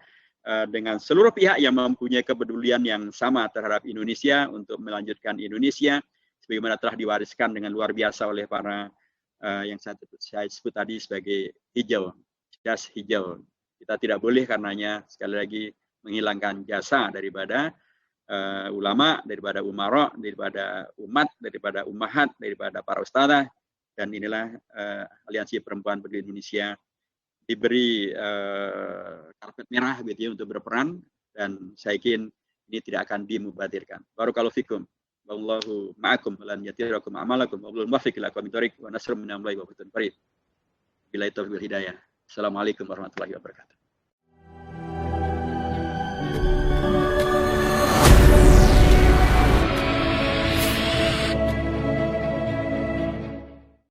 dengan seluruh pihak yang mempunyai kepedulian yang sama terhadap Indonesia untuk melanjutkan Indonesia sebagaimana telah diwariskan dengan luar biasa oleh para yang saya sebut tadi sebagai hijau, jas hijau. Kita tidak boleh karenanya sekali lagi menghilangkan jasa daripada ulama, daripada umara, daripada umat, daripada ummahat, daripada para ustadzah. Dan inilah Aliansi Perempuan Peduli Indonesia diberi karpet merah gitu ya, untuk berperan, dan saya yakin ini tidak akan dimubadirkan. Barakallahu fikum. Wallahu ma'akum lan yatirakum a'malakum wa bil muwaffiq ila aqwamit thoriq wa nasrun minallahi wa fatun qarib. Billahi taufiq wal hidayah. Assalamualaikum warahmatullahi wabarakatuh.